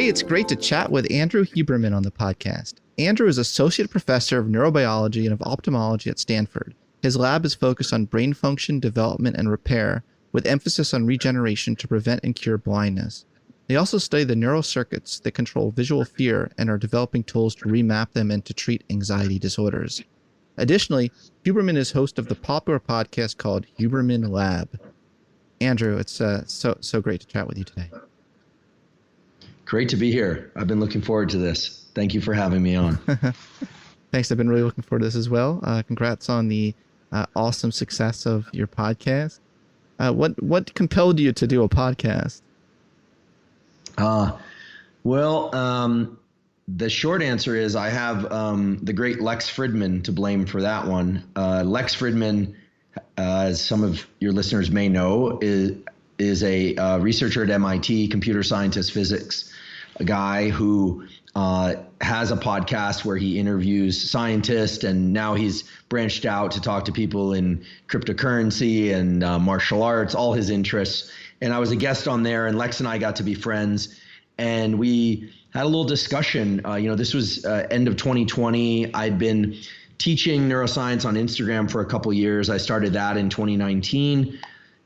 Today, it's great to chat with Andrew Huberman on the podcast. Andrew is Associate Professor of Neurobiology and of Ophthalmology at Stanford. His lab is focused on brain function, development, and repair, with emphasis on regeneration to prevent and cure blindness. They also study the neural circuits that control visual fear and are developing tools to remap them and to treat anxiety disorders. Additionally, Huberman is host of the popular podcast called Huberman Lab. Andrew, it's so great to chat with you today. Great to be here. I've been looking forward to this. Thank you for having me on. Thanks. I've been really looking forward to this as well. Congrats on the awesome success of your podcast. What compelled you to do a podcast? The short answer is I have the great Lex Fridman to blame for that one. Lex Fridman, as some of your listeners may know, is a researcher at MIT, computer scientist, physics, a guy who has a podcast where he interviews scientists, and now he's branched out to talk to people in cryptocurrency and martial arts, all his interests. And I was a guest on there, and Lex and I got to be friends, and we had a little discussion. This was end of 2020. I'd been teaching neuroscience on Instagram for a couple years. I started that in 2019,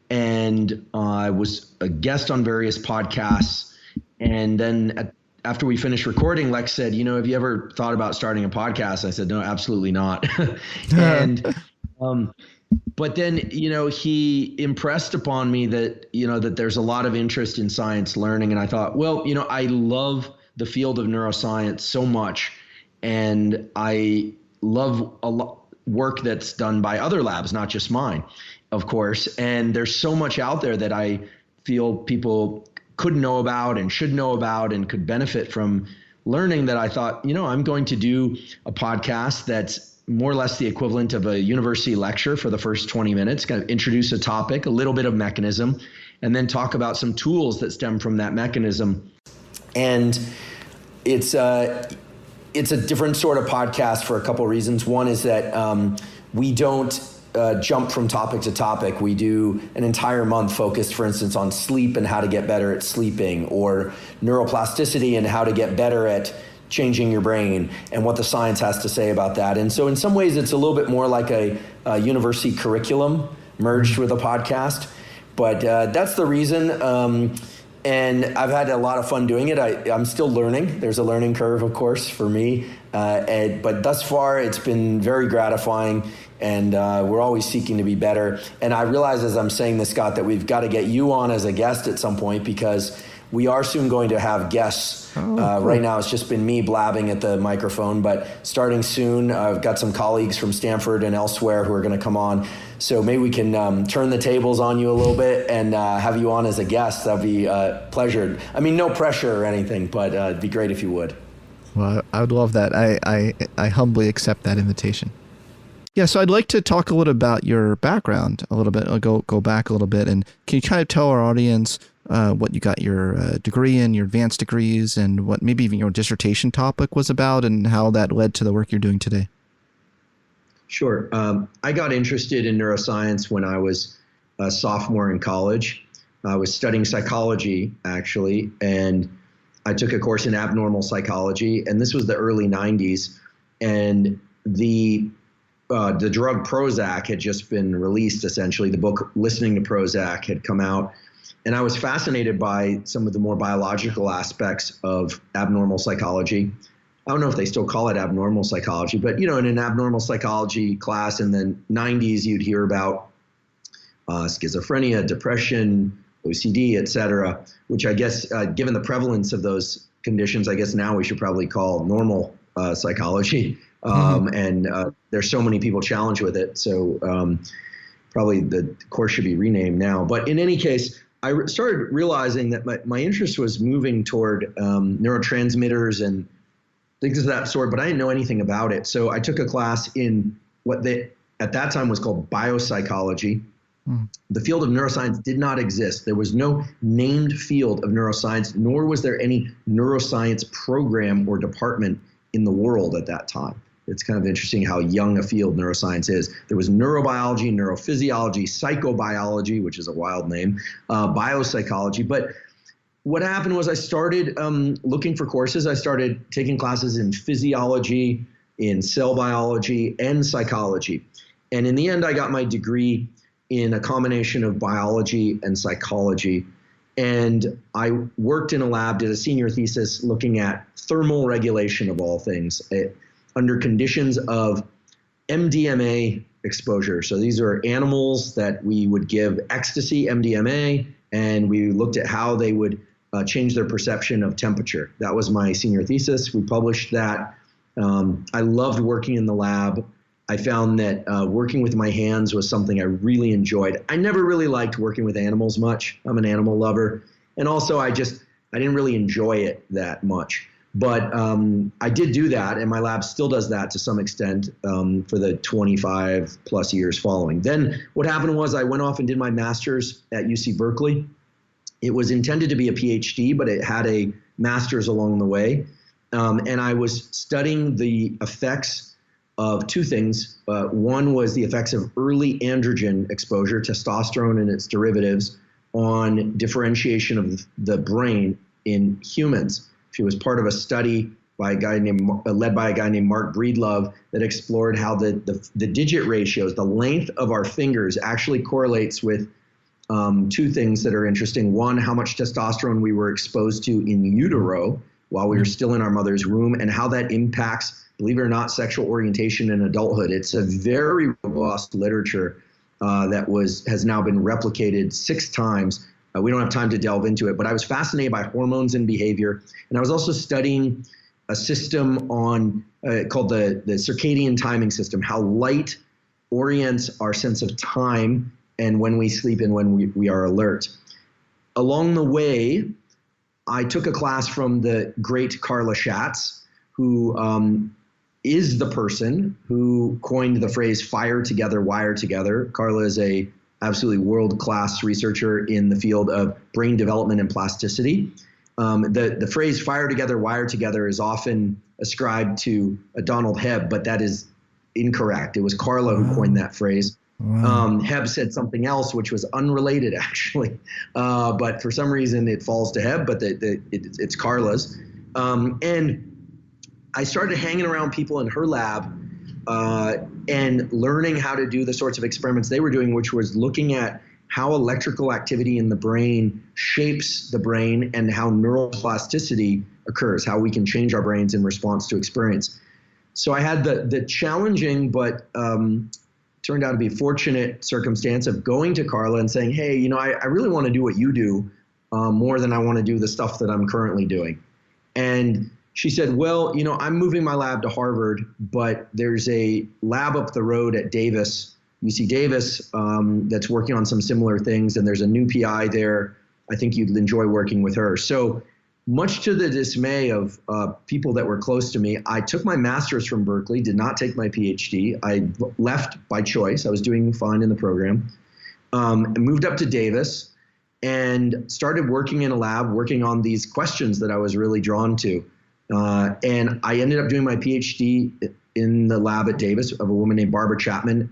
and I was a guest on various podcasts. And then after we finished recording, Lex said, have you ever thought about starting a podcast? I said, no, absolutely not. But then, he impressed upon me that, that there's a lot of interest in science learning. And I thought, I love the field of neuroscience so much. And I love a lot work that's done by other labs, not just mine, of course. And there's so much out there that I feel people could know about and should know about and could benefit from learning, that I thought, I'm going to do a podcast that's more or less the equivalent of a university lecture for the first 20 minutes, kind of introduce a topic, a little bit of mechanism, and then talk about some tools that stem from that mechanism. And it's a different sort of podcast for a couple of reasons. One is that we don't jump from topic to topic. We do an entire month focused, for instance, on sleep and how to get better at sleeping, or neuroplasticity and how to get better at changing your brain and what the science has to say about that. And so in some ways, it's a little bit more like a university curriculum merged with a podcast. But that's the reason. And I've had a lot of fun doing it. I'm still learning. There's a learning curve, of course, for me. But thus far, it's been very gratifying. And we're always seeking to be better. And I realize as I'm saying this, Scott, that we've got to get you on as a guest at some point, because we are soon going to have guests. Cool. Right now, it's just been me blabbing at the microphone. But starting soon, I've got some colleagues from Stanford and elsewhere who are going to come on. So maybe we can turn the tables on you a little bit and have you on as a guest. That'd be a pleasure. I mean, no pressure or anything, but it'd be great if you would. Well, I would love that. I humbly accept that invitation. Yeah, so I'd like to talk a little about your background a little bit. I'll go back a little bit. And can you kind of tell our audience what you got your degree in, your advanced degrees, and what maybe even your dissertation topic was about, and how that led to the work you're doing today? Sure. I got interested in neuroscience when I was a sophomore in college. I was studying psychology, actually, and I took a course in abnormal psychology, and this was the early 90s, and the drug Prozac had just been released, essentially. The book Listening to Prozac had come out, and I was fascinated by some of the more biological aspects of abnormal psychology. I don't know if they still call it abnormal psychology, but in an abnormal psychology class in the 90s, you'd hear about schizophrenia, depression, OCD, et cetera, which I guess, given the prevalence of those conditions, I guess now we should probably call normal psychology. And there's so many people challenged with it. So probably the course should be renamed now. But in any case, I started realizing that my interest was moving toward neurotransmitters and things of that sort, but I didn't know anything about it. So I took a class in what at that time was called biopsychology. The field of neuroscience did not exist. There was no named field of neuroscience, nor was there any neuroscience program or department in the world at that time. It's kind of interesting how young a field neuroscience is. There was neurobiology, neurophysiology, psychobiology, which is a wild name, biopsychology. But what happened was I started looking for courses. I started taking classes in physiology, in cell biology, and psychology. And in the end, I got my degree in a combination of biology and psychology. And I worked in a lab, did a senior thesis looking at thermal regulation of all things under conditions of MDMA exposure. So these are animals that we would give ecstasy, MDMA, and we looked at how they would change their perception of temperature. That was my senior thesis. We published that. I loved working in the lab. I found that working with my hands was something I really enjoyed. I never really liked working with animals much. I'm an animal lover. And also I didn't really enjoy it that much. But I did do that, and my lab still does that to some extent for the 25 plus years following. Then what happened was I went off and did my master's at UC Berkeley. It was intended to be a PhD, but it had a master's along the way. And I was studying the effects of two things. One was the effects of early androgen exposure, testosterone and its derivatives, on differentiation of the brain in humans. She was part of a study by a guy led by a guy named Mark Breedlove that explored how the digit ratios, the length of our fingers, actually correlates with two things that are interesting. One, how much testosterone we were exposed to in utero while we were still in our mother's womb, and how that impacts, believe it or not, sexual orientation in adulthood. It's a very robust literature that has now been replicated 6 times. We don't have time to delve into it, but I was fascinated by hormones and behavior. And I was also studying a system called the circadian timing system, how light orients our sense of time and when we sleep and when we are alert. Along the way, I took a class from the great Carla Schatz, who is the person who coined the phrase fire together, wire together. Carla is a absolutely world-class researcher in the field of brain development and plasticity. The phrase fire together, wire together is often ascribed to Donald Hebb, but that is incorrect. It was Carla who coined that phrase. Wow. Hebb said something else, which was unrelated, actually. But for some reason, it falls to Hebb, but it's Carla's. And I started hanging around people in her lab and learning how to do the sorts of experiments they were doing, which was looking at how electrical activity in the brain shapes the brain and how neuroplasticity occurs, how we can change our brains in response to experience. So I had the challenging but turned out to be fortunate circumstance of going to Carla and saying, hey, I really want to do what you do more than I want to do the stuff that I'm currently doing. And she said, well, I'm moving my lab to Harvard, but there's a lab up the road at Davis, UC Davis, that's working on some similar things, and there's a new PI there. I think you'd enjoy working with her. So much to the dismay of people that were close to me, I took my master's from Berkeley, did not take my PhD. I left by choice. I was doing fine in the program. I moved up to Davis and started working in a lab, working on these questions that I was really drawn to. And I ended up doing my PhD in the lab at Davis of a woman named Barbara Chapman.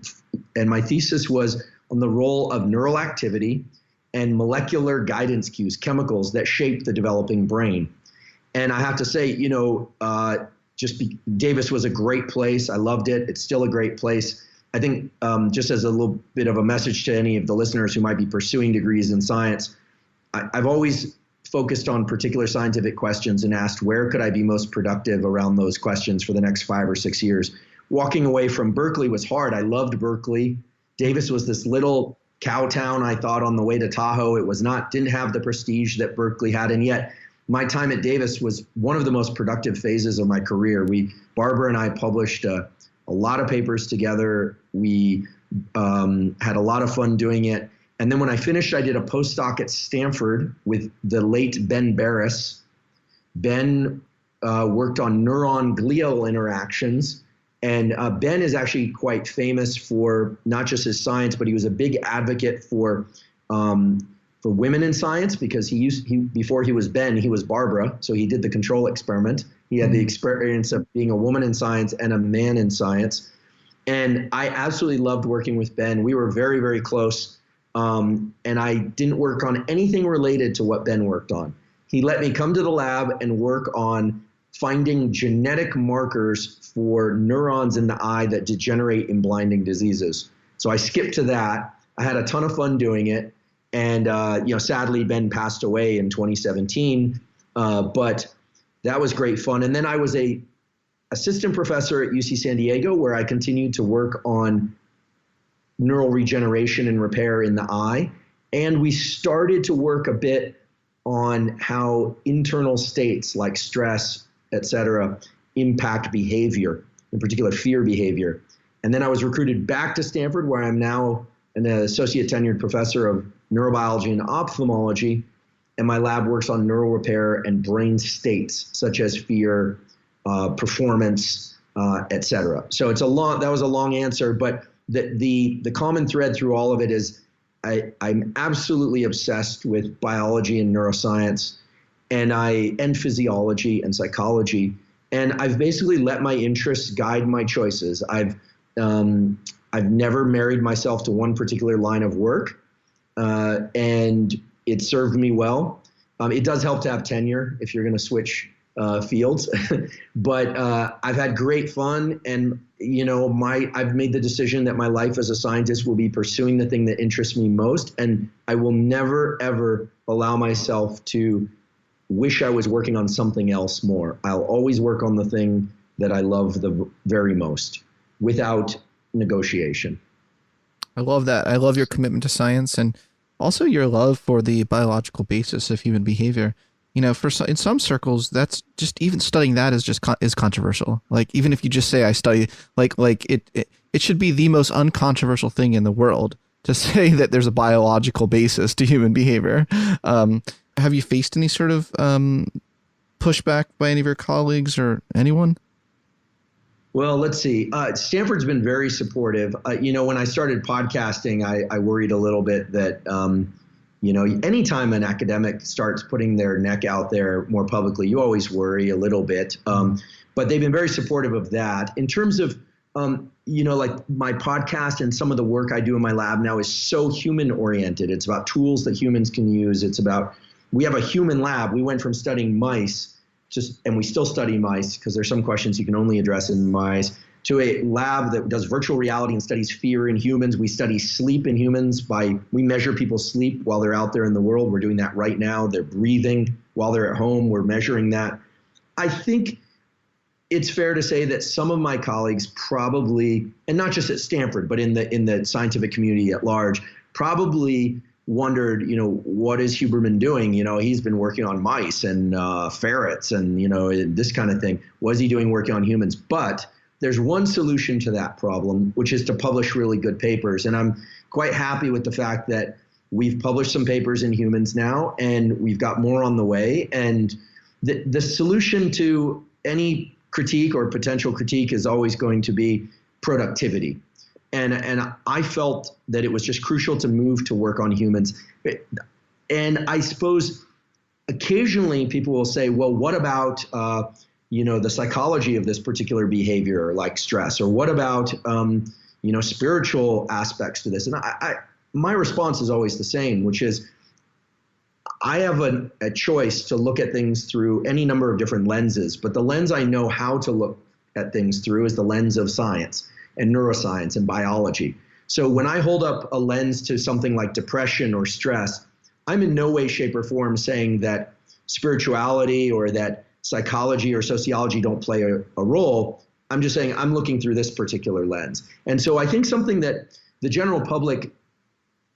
And my thesis was on the role of neural activity and molecular guidance cues, chemicals that shape the developing brain. And I have to say, Davis was a great place. I loved it. It's still a great place. I think just as a little bit of a message to any of the listeners who might be pursuing degrees in science, I've always focused on particular scientific questions and asked where could I be most productive around those questions for the next 5 or 6 years. Walking away from Berkeley was hard. I loved Berkeley. Davis was this little cow town, I thought, on the way to Tahoe. It didn't have the prestige that Berkeley had, and yet my time at Davis was one of the most productive phases of my career. Barbara and I published a lot of papers together. We had a lot of fun doing it. And then when I finished, I did a postdoc at Stanford with the late Ben Barris. Ben worked on neuron-glial interactions. And Ben is actually quite famous for not just his science, but he was a big advocate for women in science, because before he was Ben, he was Barbara. So he did the control experiment. He had the experience of being a woman in science and a man in science. And I absolutely loved working with Ben. We were very, very close. And I didn't work on anything related to what Ben worked on. he let me come to the lab and work on finding genetic markers for neurons in the eye that degenerate in blinding diseases. So I skipped to that. I had a ton of fun doing it. And, sadly, Ben passed away in 2017. But that was great fun. And then I was a assistant professor at UC San Diego, where I continued to work on neural regeneration and repair in the eye. And we started to work a bit on how internal states like stress, et cetera, impact behavior, in particular fear behavior. And then I was recruited back to Stanford, where I'm now an associate tenured professor of neurobiology and ophthalmology. And my lab works on neural repair and brain states such as fear, performance, et cetera. So that was a long answer, but the common thread through all of it is I'm absolutely obsessed with biology and neuroscience, and physiology and psychology. And I've basically let my interests guide my choices. I've never married myself to one particular line of work, and it served me well. It does help to have tenure if you're going to switch fields, but I've had great fun, and I've made the decision that my life as a scientist will be pursuing the thing that interests me most, and I will never ever allow myself to wish I was working on something else more. I'll always work on the thing that I love the very most, without negotiation. I love that. I love your commitment to science, and also your love for the biological basis of human behavior. In some circles, that's just, even studying that is controversial. Like, even if you just say I study, it should be the most uncontroversial thing in the world to say that there's a biological basis to human behavior. Have you faced any sort of pushback by any of your colleagues or anyone? Well, let's see. Stanford's been very supportive. When I started podcasting, I worried a little bit that, anytime an academic starts putting their neck out there more publicly, you always worry a little bit. But they've been very supportive of that. In terms of, like my podcast and some of the work I do in my lab now is so human oriented. It's about tools that humans can use. We have a human lab. We went from studying mice, and we still study mice because there's some questions you can only address in mice, to a lab that does virtual reality and studies fear in humans. We study sleep in humans we measure people's sleep while they're out there in the world. We're doing that right now. They're breathing while they're at home. We're measuring that. I think it's fair to say that some of my colleagues probably, and not just at Stanford, but in the scientific community at large, probably wondered, what is Huberman doing? He's been working on mice and ferrets and, this kind of thing. Was he doing working on humans? But there's one solution to that problem, which is to publish really good papers. And I'm quite happy with the fact that we've published some papers in humans now, and we've got more on the way. And the solution to any critique or potential critique is always going to be productivity. And I felt that it was just crucial to move to work on humans. And I suppose occasionally people will say, well, what about the psychology of this particular behavior, like stress, or what about spiritual aspects to this? And my response is always the same, which is I have a choice to look at things through any number of different lenses, but the lens I know how to look at things through is the lens of science and neuroscience and biology. So when I hold up a lens to something like depression or stress, I'm in no way, shape, or form saying that spirituality or that psychology or sociology don't play a role. I'm just saying I'm looking through this particular lens. And so I think something that the general public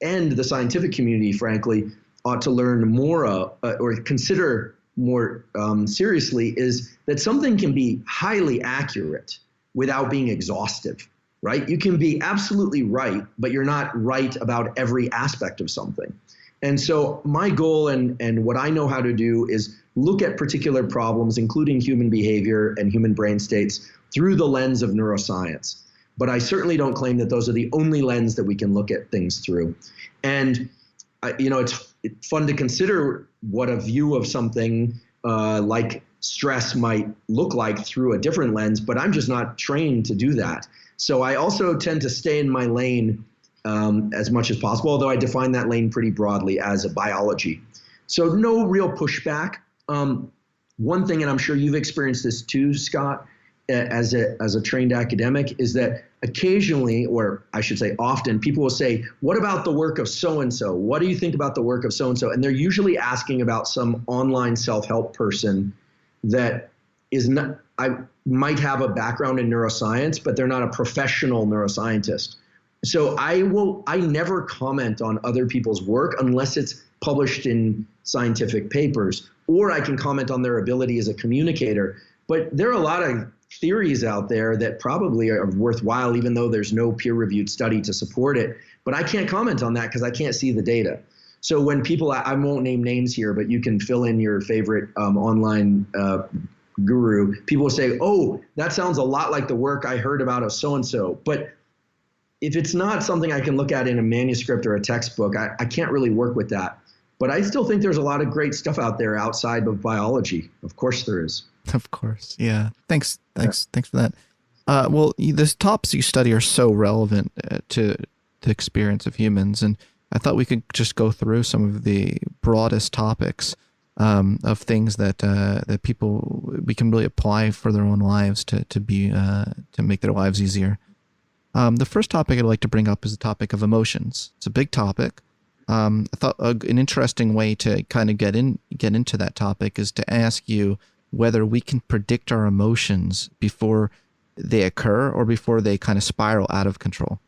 and the scientific community, frankly, ought to learn more or consider more seriously is that something can be highly accurate without being exhaustive, right? You can be absolutely right, but you're not right about every aspect of something. And so my goal and what I know how to do is look at particular problems, including human behavior and human brain states, through the lens of neuroscience. But I certainly don't claim that those are the only lens that we can look at things through. And it's fun to consider what a view of something like stress might look like through a different lens, but I'm just not trained to do that. So I also tend to stay in my lane as much as possible, although I define that lane pretty broadly as a biology. So no real pushback. One thing, and I'm sure you've experienced this too, Scott, as a trained academic, is that occasionally, or I should say often, people will say, what about the work of so-and-so? What do you think about the work of so-and-so? And they're usually asking about some online self-help person that is not, I might have a background in neuroscience, but they're not a professional neuroscientist. So I never comment on other people's work unless it's published in scientific papers, or I can comment on their ability as a communicator. But there are a lot of theories out there that probably are worthwhile, even though there's no peer-reviewed study to support it. But I can't comment on that because I can't see the data. So when people, I won't name names here, but you can fill in your favorite online guru. People will say, oh, that sounds a lot like the work I heard about of so-and-so. But if it's not something I can look at in a manuscript or a textbook, I can't really work with that. But I still think there's a lot of great stuff out there outside of biology. Of course there is. Of course. Yeah. Thanks for that. Well, the topics you study are so relevant to the experience of humans. And I thought we could just go through some of the broadest topics of things that people, we can really apply for their own lives to make their lives easier. The first topic I'd like to bring up is the topic of emotions. It's a big topic. I thought an interesting way to kind of get into that topic is to ask you whether we can predict our emotions before they occur or before they kind of spiral out of control.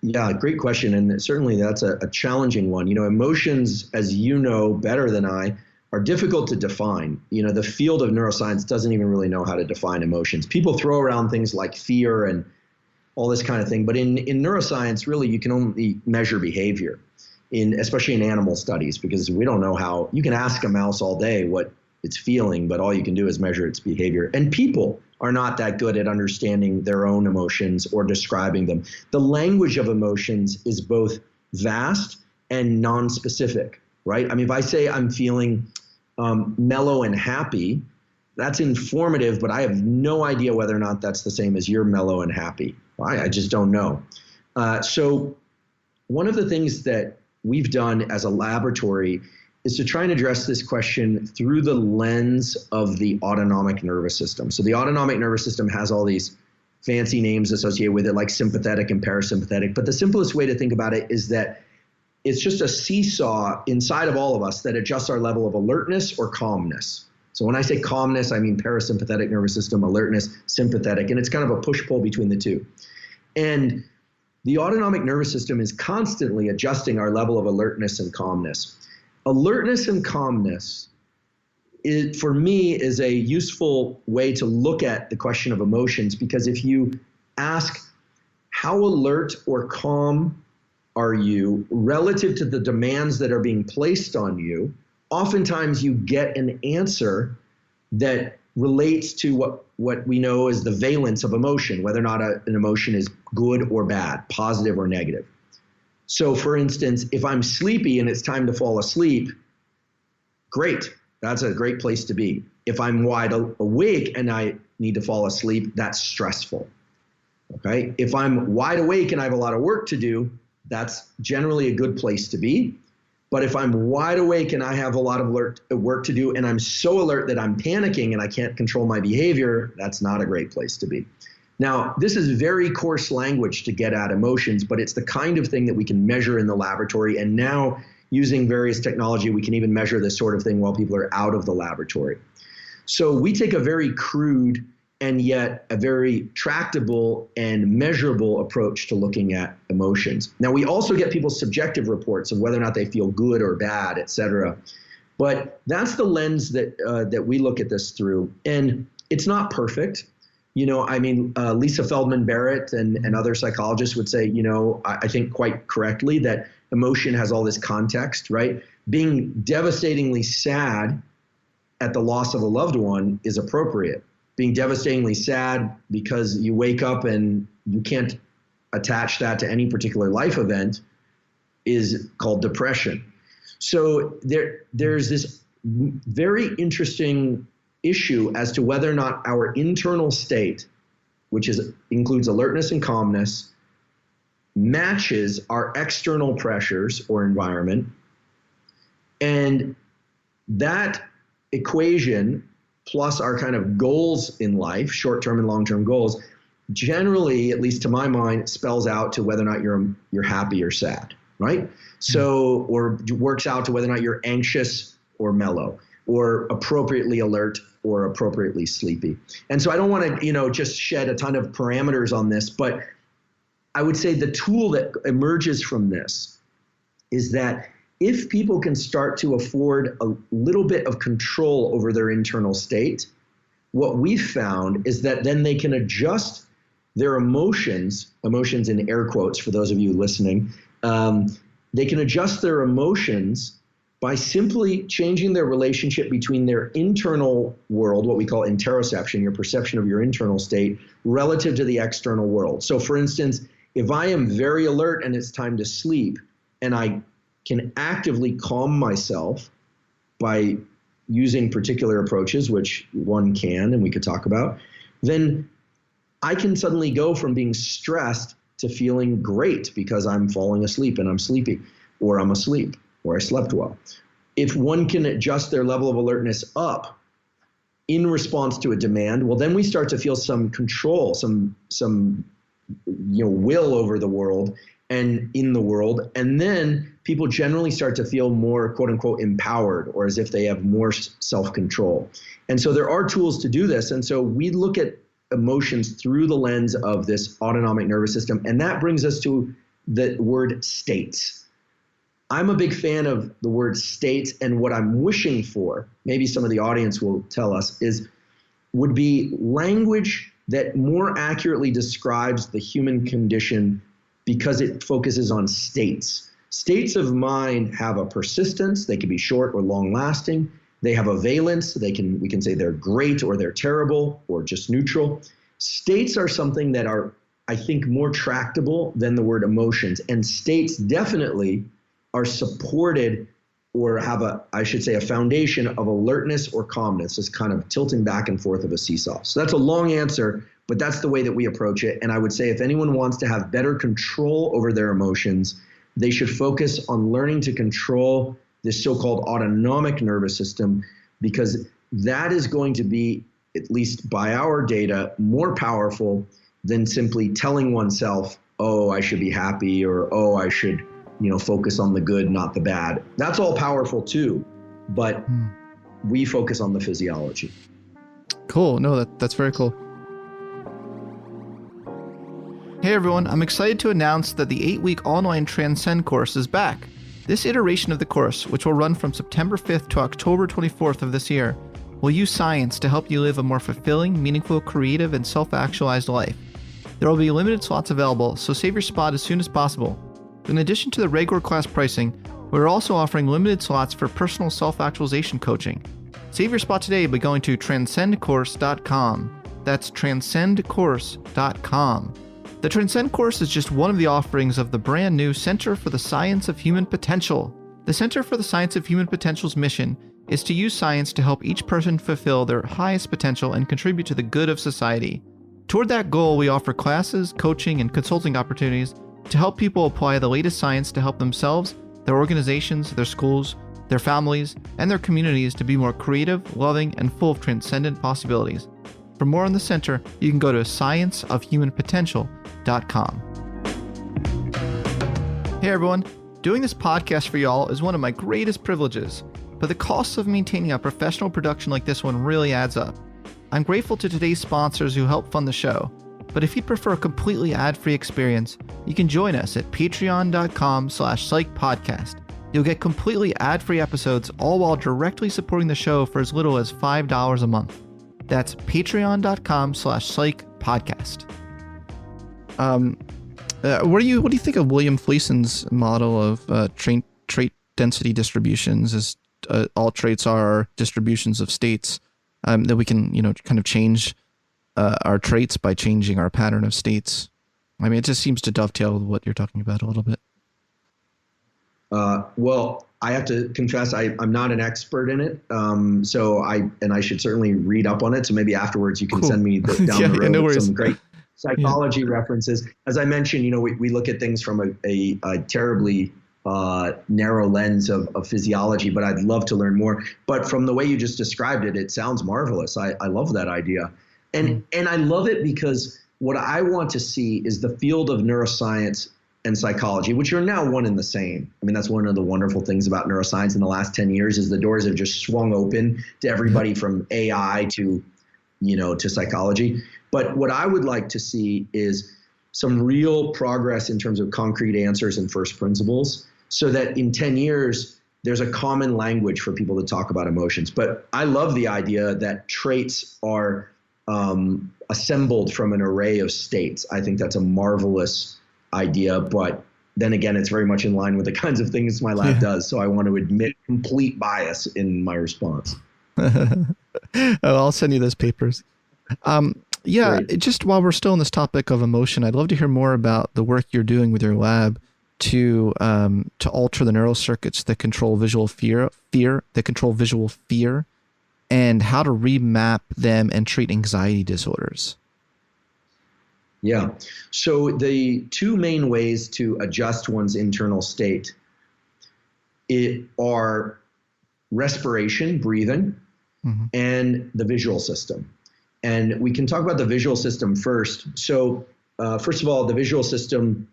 Yeah, great question. And certainly that's a challenging one. Emotions, as you know better than I, are difficult to define. The field of neuroscience doesn't even really know how to define emotions. People throw around things like fear and all this kind of thing. But in neuroscience, really, you can only measure behavior, especially in animal studies, because we don't know how. You can ask a mouse all day what it's feeling, but all you can do is measure its behavior. And people are not that good at understanding their own emotions or describing them. The language of emotions is both vast and non-specific, right? I mean, if I say I'm feeling mellow and happy, that's informative, but I have no idea whether or not that's the same as you're mellow and happy. I just don't know. So one of the things that we've done as a laboratory is to try and address this question through the lens of the autonomic nervous system. So the autonomic nervous system has all these fancy names associated with it, like sympathetic and parasympathetic. But the simplest way to think about it is that it's just a seesaw inside of all of us that adjusts our level of alertness or calmness. So when I say calmness, I mean parasympathetic nervous system, alertness, sympathetic, and it's kind of a push-pull between the two. And the autonomic nervous system is constantly adjusting our level of alertness and calmness. Alertness and calmness, for me, is a useful way to look at the question of emotions, because if you ask how alert or calm are you relative to the demands that are being placed on you, oftentimes you get an answer that relates to what we know as the valence of emotion, whether or not an emotion is good or bad, positive or negative. So for instance, if I'm sleepy and it's time to fall asleep, great, that's a great place to be. If I'm wide awake and I need to fall asleep, that's stressful. Okay. If I'm wide awake and I have a lot of work to do, that's generally a good place to be. But if I'm wide awake and I have a lot of work to do and I'm so alert that I'm panicking and I can't control my behavior, that's not a great place to be. Now, this is very coarse language to get at emotions, but it's the kind of thing that we can measure in the laboratory. And now, using various technology, we can even measure this sort of thing while people are out of the laboratory. So we take a very crude and yet a very tractable and measurable approach to looking at emotions. Now, we also get people's subjective reports of whether or not they feel good or bad, et cetera. But that's the lens that we look at this through. And it's not perfect. Lisa Feldman Barrett and other psychologists would say, I think quite correctly that emotion has all this context, right? Being devastatingly sad at the loss of a loved one is appropriate. Being devastatingly sad because you wake up and you can't attach that to any particular life event is called depression. So there's this very interesting issue as to whether or not our internal state, which includes alertness and calmness, matches our external pressures or environment. And that equation plus our kind of goals in life, short-term and long-term goals, generally, at least to my mind, spells out to whether or not you're happy or sad, right? So, or works out to whether or not you're anxious or mellow, or appropriately alert or appropriately sleepy. And so I don't want to, just shed a ton of parameters on this, but I would say the tool that emerges from this is that if people can start to afford a little bit of control over their internal state, what we've found is that then they can adjust their emotions in air quotes for those of you listening, they can adjust their emotions by simply changing their relationship between their internal world, what we call interoception, your perception of your internal state, relative to the external world. So for instance, if I am very alert and it's time to sleep, and I can actively calm myself by using particular approaches, which one can, and we could talk about, then I can suddenly go from being stressed to feeling great because I'm falling asleep and I'm sleepy, or I'm asleep, or I slept well. If one can adjust their level of alertness up in response to a demand, well, then we start to feel some control, some will over the world and in the world. And then people generally start to feel more, quote unquote, empowered, or as if they have more self-control. And so there are tools to do this. And so we look at emotions through the lens of this autonomic nervous system. And that brings us to the word states. I'm a big fan of the word states, and what I'm wishing for, maybe some of the audience will tell us, would be language that more accurately describes the human condition because it focuses on states. States of mind have a persistence. They can be short or long lasting. They have a valence. We can say they're great or they're terrible or just neutral. States are something that are, I think, more tractable than the word emotions. And states definitely are supported or have a foundation of alertness or calmness, is kind of tilting back and forth of a seesaw. So that's a long answer, but that's the way that we approach it. And I would say if anyone wants to have better control over their emotions, they should focus on learning to control this so-called autonomic nervous system, because that is going to be, at least by our data, more powerful than simply telling oneself, oh, I should be happy, or, oh, I should focus on the good, not the bad. That's all powerful too, but we focus on the physiology. Cool. No, that's very cool. Hey everyone, I'm excited to announce that the 8-week online Transcend course is back. This iteration of the course, which will run from September 5th to October 24th of this year, will use science to help you live a more fulfilling, meaningful, creative, and self-actualized life. There will be limited slots available, so save your spot as soon as possible. In addition to the regular class pricing, we're also offering limited slots for personal self-actualization coaching. Save your spot today by going to transcendcourse.com. That's transcendcourse.com. The Transcend course is just one of the offerings of the brand new Center for the Science of Human Potential. The Center for the Science of Human Potential's mission is to use science to help each person fulfill their highest potential and contribute to the good of society. Toward that goal, we offer classes, coaching, and consulting opportunities to help people apply the latest science to help themselves, their organizations, their schools, their families, and their communities to be more creative, loving, and full of transcendent possibilities. For more on the center, you can go to scienceofhumanpotential.com. Hey everyone, doing this podcast for y'all is one of my greatest privileges, but the costs of maintaining a professional production like this one really adds up. I'm grateful to today's sponsors who help fund the show, but if you'd prefer a completely ad-free experience, you can join us at patreon.com/psychpodcast. You'll get completely ad-free episodes, all while directly supporting the show for as little as $5 a month. That's patreon.com/psychpodcast. What do you think of William Fleason's model of trait density distributions? As all traits are distributions of states, that we can kind of change our traits by changing our pattern of states. I mean, it just seems to dovetail with what you're talking about a little bit. Well, I have to confess, I'm not an expert in it. So I should certainly read up on it. So maybe afterwards you can send me down the road some great psychology references. As I mentioned, we look at things from a terribly narrow lens of physiology, but I'd love to learn more. But from the way you just described it, it sounds marvelous. I love that idea. And I love it because what I want to see is the field of neuroscience and psychology, which are now one and the same. I mean, that's one of the wonderful things about neuroscience in the last 10 years is the doors have just swung open to everybody from AI to, to psychology. But what I would like to see is some real progress in terms of concrete answers and first principles so that in 10 years, there's a common language for people to talk about emotions. But I love the idea that traits are assembled from an array of states. I think that's a marvelous idea, but then again, it's very much in line with the kinds of things my lab does. So I want to admit complete bias in my response. I'll send you those papers. Great. Just while we're still on this topic of emotion, I'd love to hear more about the work you're doing with your lab to alter the neural circuits that control visual fear, and how to remap them and treat anxiety disorders. Yeah. So the two main ways to adjust one's internal state are respiration, breathing, and the visual system. And we can talk about the visual system first. So first of all, the visual system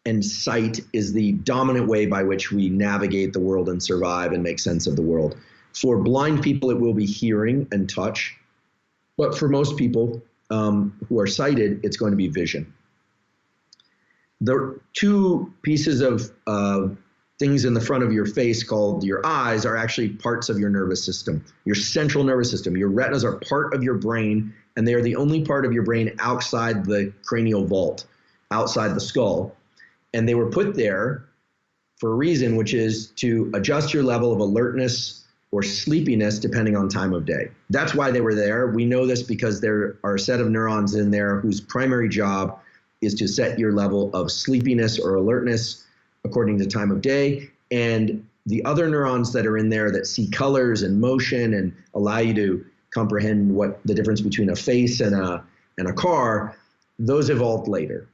and sight is the dominant way by which we navigate the world and survive and make sense of the world. For blind people, it will be hearing and touch. But for most people who are sighted, it's going to be vision. The two pieces of things in the front of your face called your eyes are actually parts of your nervous system, your central nervous system. Your retinas are part of your brain, and they are the only part of your brain outside the cranial vault, outside the skull. And they were put there for a reason, which is to adjust your level of alertness or sleepiness depending on time of day. That's why they were there. We know this because there are a set of neurons in there whose primary job is to set your level of sleepiness or alertness according to time of day. And the other neurons that are in there that see colors and motion and allow you to comprehend what the difference between a face and a car, those evolved later.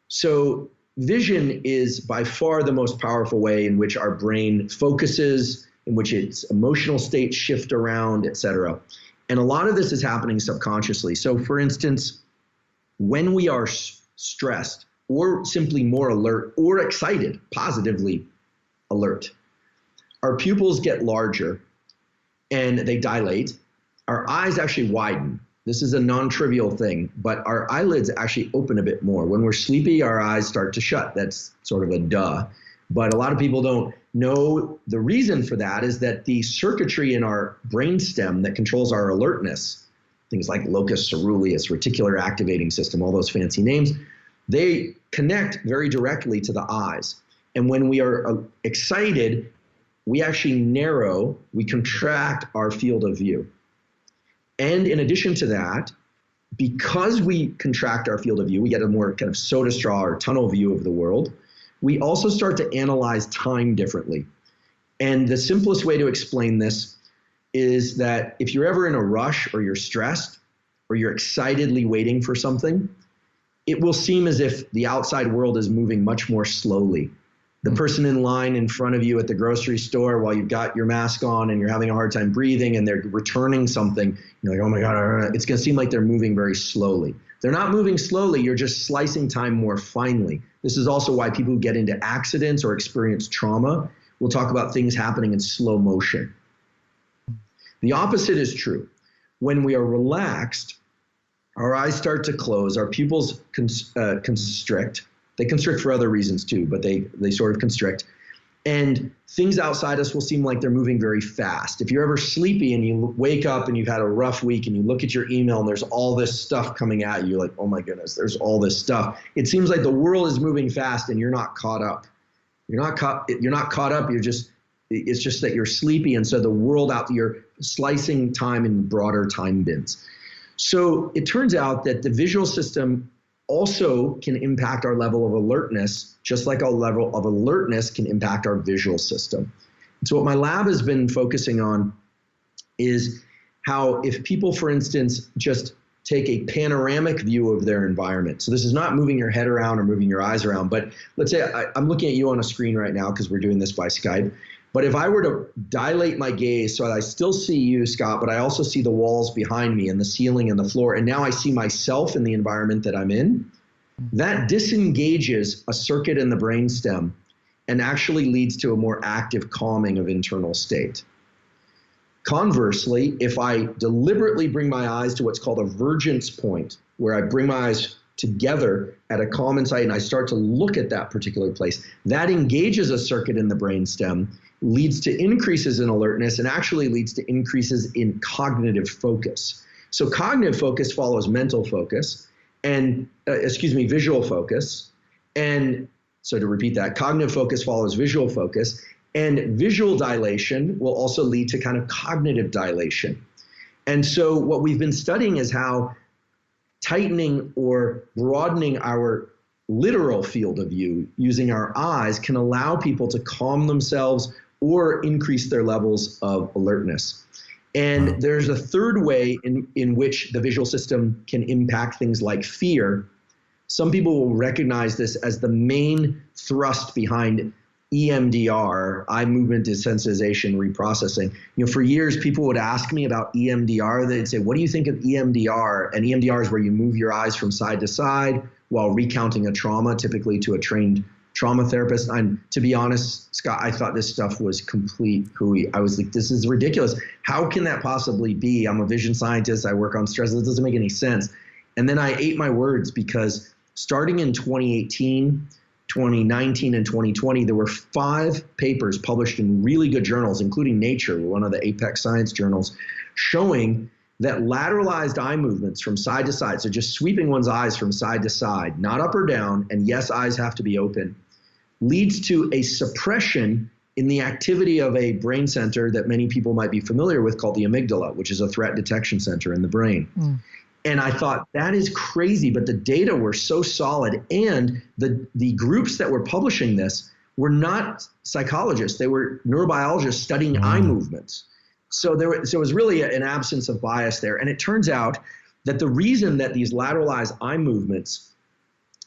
So vision is by far the most powerful way in which our brain focuses, in which its emotional states shift around, et cetera. And a lot of this is happening subconsciously. So for instance, when we are stressed or simply more alert or excited, positively alert, our pupils get larger and they dilate. Our eyes actually widen. This is a non-trivial thing, but our eyelids actually open a bit more. When we're sleepy, our eyes start to shut. That's sort of a duh. But a lot of people don't know the reason for that is that the circuitry in our brainstem that controls our alertness, things like locus coeruleus, reticular activating system, all those fancy names, they connect very directly to the eyes. And when we are excited, we actually narrow, we contract our field of view. And in addition to that, because we contract our field of view, we get a more kind of soda straw or tunnel view of the world. We also start to analyze time differently. And the simplest way to explain this is that if you're ever in a rush or you're stressed or you're excitedly waiting for something, it will seem as if the outside world is moving much more slowly. The person in line in front of you at the grocery store while you've got your mask on and you're having a hard time breathing and they're returning something, you're like, oh my God, it's going to seem like they're moving very slowly. They're not moving slowly, you're just slicing time more finely. This is also why people who get into accidents or experience trauma will talk about things happening in slow motion. The opposite is true. When we are relaxed, our eyes start to close, our pupils constrict. They constrict for other reasons too, but they sort of constrict. And things outside us will seem like they're moving very fast. If you're ever sleepy and you wake up and you've had a rough week and you look at your email and there's all this stuff coming at you, you're like, oh my goodness, there's all this stuff. It seems like the world is moving fast and you're not caught up. You're not caught up. It's just that you're sleepy. And so the world you're slicing time in broader time bins. So it turns out that the visual system also can impact our level of alertness, just like our level of alertness can impact our visual system. So what my lab has been focusing on is how if people, for instance, just take a panoramic view of their environment. So this is not moving your head around or moving your eyes around, but let's say I'm looking at you on a screen right now because we're doing this by Skype. But if I were to dilate my gaze so that I still see you, Scott, but I also see the walls behind me and the ceiling and the floor, and now I see myself in the environment that I'm in, that disengages a circuit in the brainstem and actually leads to a more active calming of internal state. Conversely, if I deliberately bring my eyes to what's called a vergence point, where I bring my eyes together at a calm insight and I start to look at that particular place, that engages a circuit in the brainstem, leads to increases in alertness, and actually leads to increases in cognitive focus. So cognitive focus follows mental focus and, visual focus. And so to repeat that, cognitive focus follows visual focus, and visual dilation will also lead to kind of cognitive dilation. And so what we've been studying is how tightening or broadening our literal field of view using our eyes can allow people to calm themselves or increase their levels of alertness. And there's a third way in which the visual system can impact things like fear. Some people will recognize this as the main thrust behind EMDR, eye movement desensitization reprocessing. For years, people would ask me about EMDR. They'd say, what do you think of EMDR? And EMDR is where you move your eyes from side to side while recounting a trauma, typically to a trained trauma therapist. And to be honest, Scott, I thought this stuff was complete hooey. I was like, this is ridiculous. How can that possibly be? I'm a vision scientist. I work on stress. This doesn't make any sense. And then I ate my words, because starting in 2018, 2019 and 2020, there were 5 papers published in really good journals, including Nature, one of the apex science journals, showing that lateralized eye movements from side to side, so just sweeping one's eyes from side to side, not up or down, and yes, eyes have to be open, leads to a suppression in the activity of a brain center that many people might be familiar with called the amygdala, which is a threat detection center in the brain. And I thought, that is crazy, but the data were so solid, and the groups that were publishing this were not psychologists. They were neurobiologists studying eye movements. So there was really an absence of bias there. And it turns out that the reason that these lateralized eye movements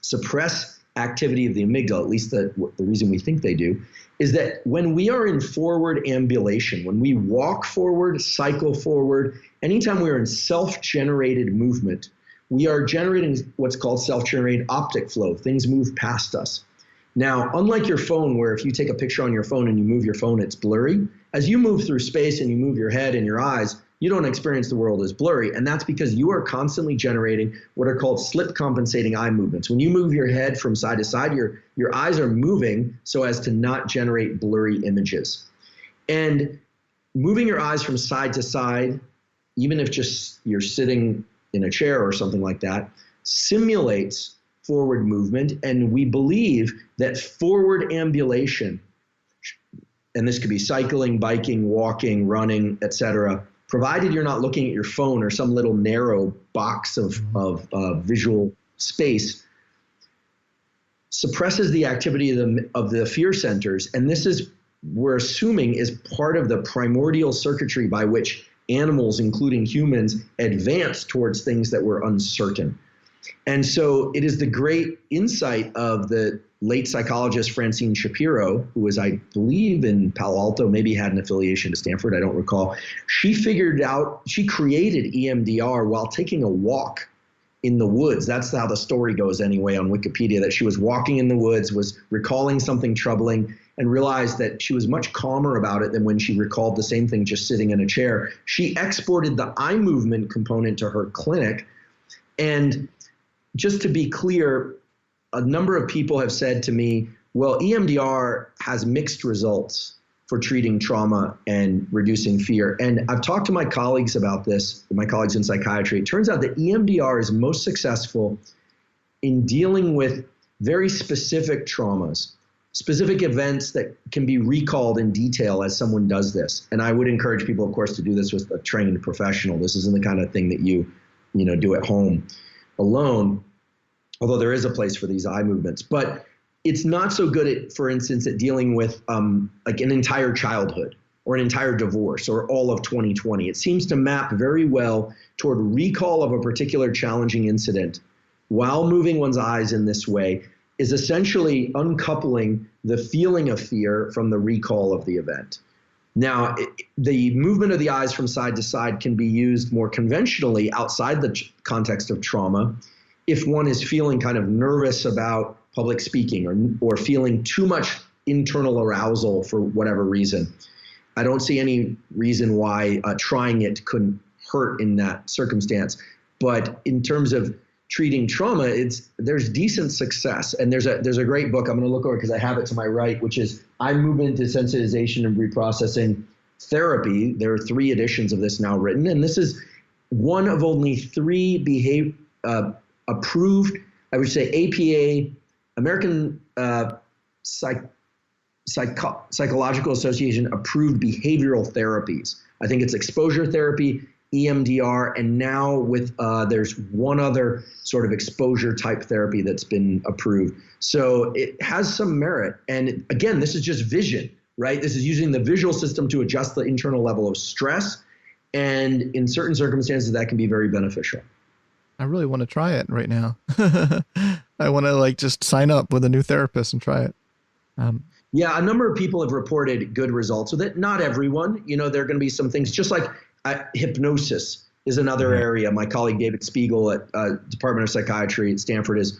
suppress activity of the amygdala, at least the reason we think they do, is that when we are in forward ambulation, when we walk forward, cycle forward, anytime we're in self-generated movement, we are generating what's called self-generated optic flow. Things move past us. Now, unlike your phone, where if you take a picture on your phone and you move your phone, it's blurry. As you move through space and you move your head and your eyes, you don't experience the world as blurry. And that's because you are constantly generating what are called slip compensating eye movements. When you move your head from side to side, your eyes are moving so as to not generate blurry images. And moving your eyes from side to side, even if just you're sitting in a chair or something like that, simulates forward movement. And we believe that forward ambulation, and this could be cycling, biking, walking, running, etc., provided you're not looking at your phone or some little narrow box of visual space, suppresses the activity of the fear centers. And this is, we're assuming, is part of the primordial circuitry by which animals, including humans, advance towards things that were uncertain. And so it is the great insight of the late psychologist Francine Shapiro, who was, I believe, in Palo Alto, maybe had an affiliation to Stanford, I don't recall. She created EMDR while taking a walk in the woods. That's how the story goes anyway on Wikipedia, that she was walking in the woods, was recalling something troubling, and realized that she was much calmer about it than when she recalled the same thing just sitting in a chair. She exported the eye movement component to her clinic. And just to be clear, a number of people have said to me, well, EMDR has mixed results for treating trauma and reducing fear. And I've talked to my colleagues about this, my colleagues in psychiatry. It turns out that EMDR is most successful in dealing with very specific traumas, specific events that can be recalled in detail as someone does this. And I would encourage people, of course, to do this with a trained professional. This isn't the kind of thing that you do at home alone, although there is a place for these eye movements. But it's not so good at, for instance, at dealing with like an entire childhood or an entire divorce or all of 2020. It seems to map very well toward recall of a particular challenging incident while moving one's eyes in this way is essentially uncoupling the feeling of fear from the recall of the event. Now, the movement of the eyes from side to side can be used more conventionally outside the context of trauma if one is feeling kind of nervous about public speaking or feeling too much internal arousal for whatever reason. I don't see any reason why trying it couldn't hurt in that circumstance. But in terms of treating trauma, there's decent success. And there's a great book I'm going to look over because I have it to my right, which is Eye Movement Desensitization and Reprocessing Therapy. There are 3 editions of this now written, and this is one of only 3 approved, I would say APA, American Psychological Association approved behavioral therapies. I think it's exposure therapy, EMDR, and now with there's one other sort of exposure type therapy that's been approved. So it has some merit. And again, this is just vision, right? This is using the visual system to adjust the internal level of stress. And in certain circumstances, that can be very beneficial. I really want to try it right now. I want to just sign up with a new therapist and try it. Yeah, a number of people have reported good results with it. Not everyone. There are going to be some things, just like hypnosis is another area. My colleague David Spiegel at Department of Psychiatry at Stanford is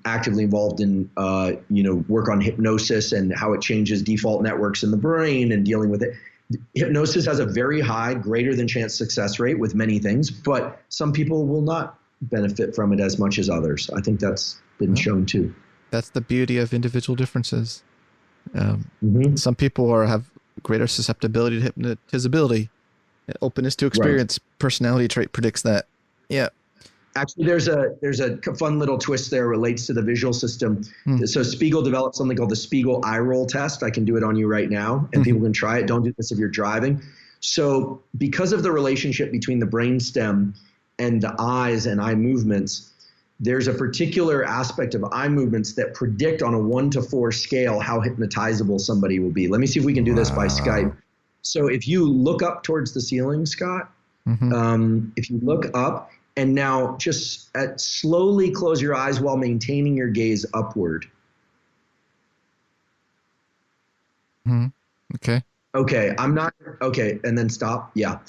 actively involved in work on hypnosis and how it changes default networks in the brain and dealing with it. Hypnosis has a very high, greater than chance success rate with many things, but some people will not benefit from it as much as others. I think that's been shown too. That's the beauty of individual differences. Some people have greater susceptibility to hypnotizability. Openness to experience, personality trait predicts that. Yeah. Actually, there's a fun little twist there relates to the visual system. So Spiegel developed something called the Spiegel eye roll test. I can do it on you right now, and people can try it. Don't do this if you're driving. So because of the relationship between the brainstem and the eyes and eye movements, there's a particular aspect of eye movements that predict on a 1 to 4 scale how hypnotizable somebody will be. Let me see if we can do this by Skype. So if you look up towards the ceiling, Scott, if you look up, and now just slowly close your eyes while maintaining your gaze upward. Okay. Okay, okay, and then stop. Yeah.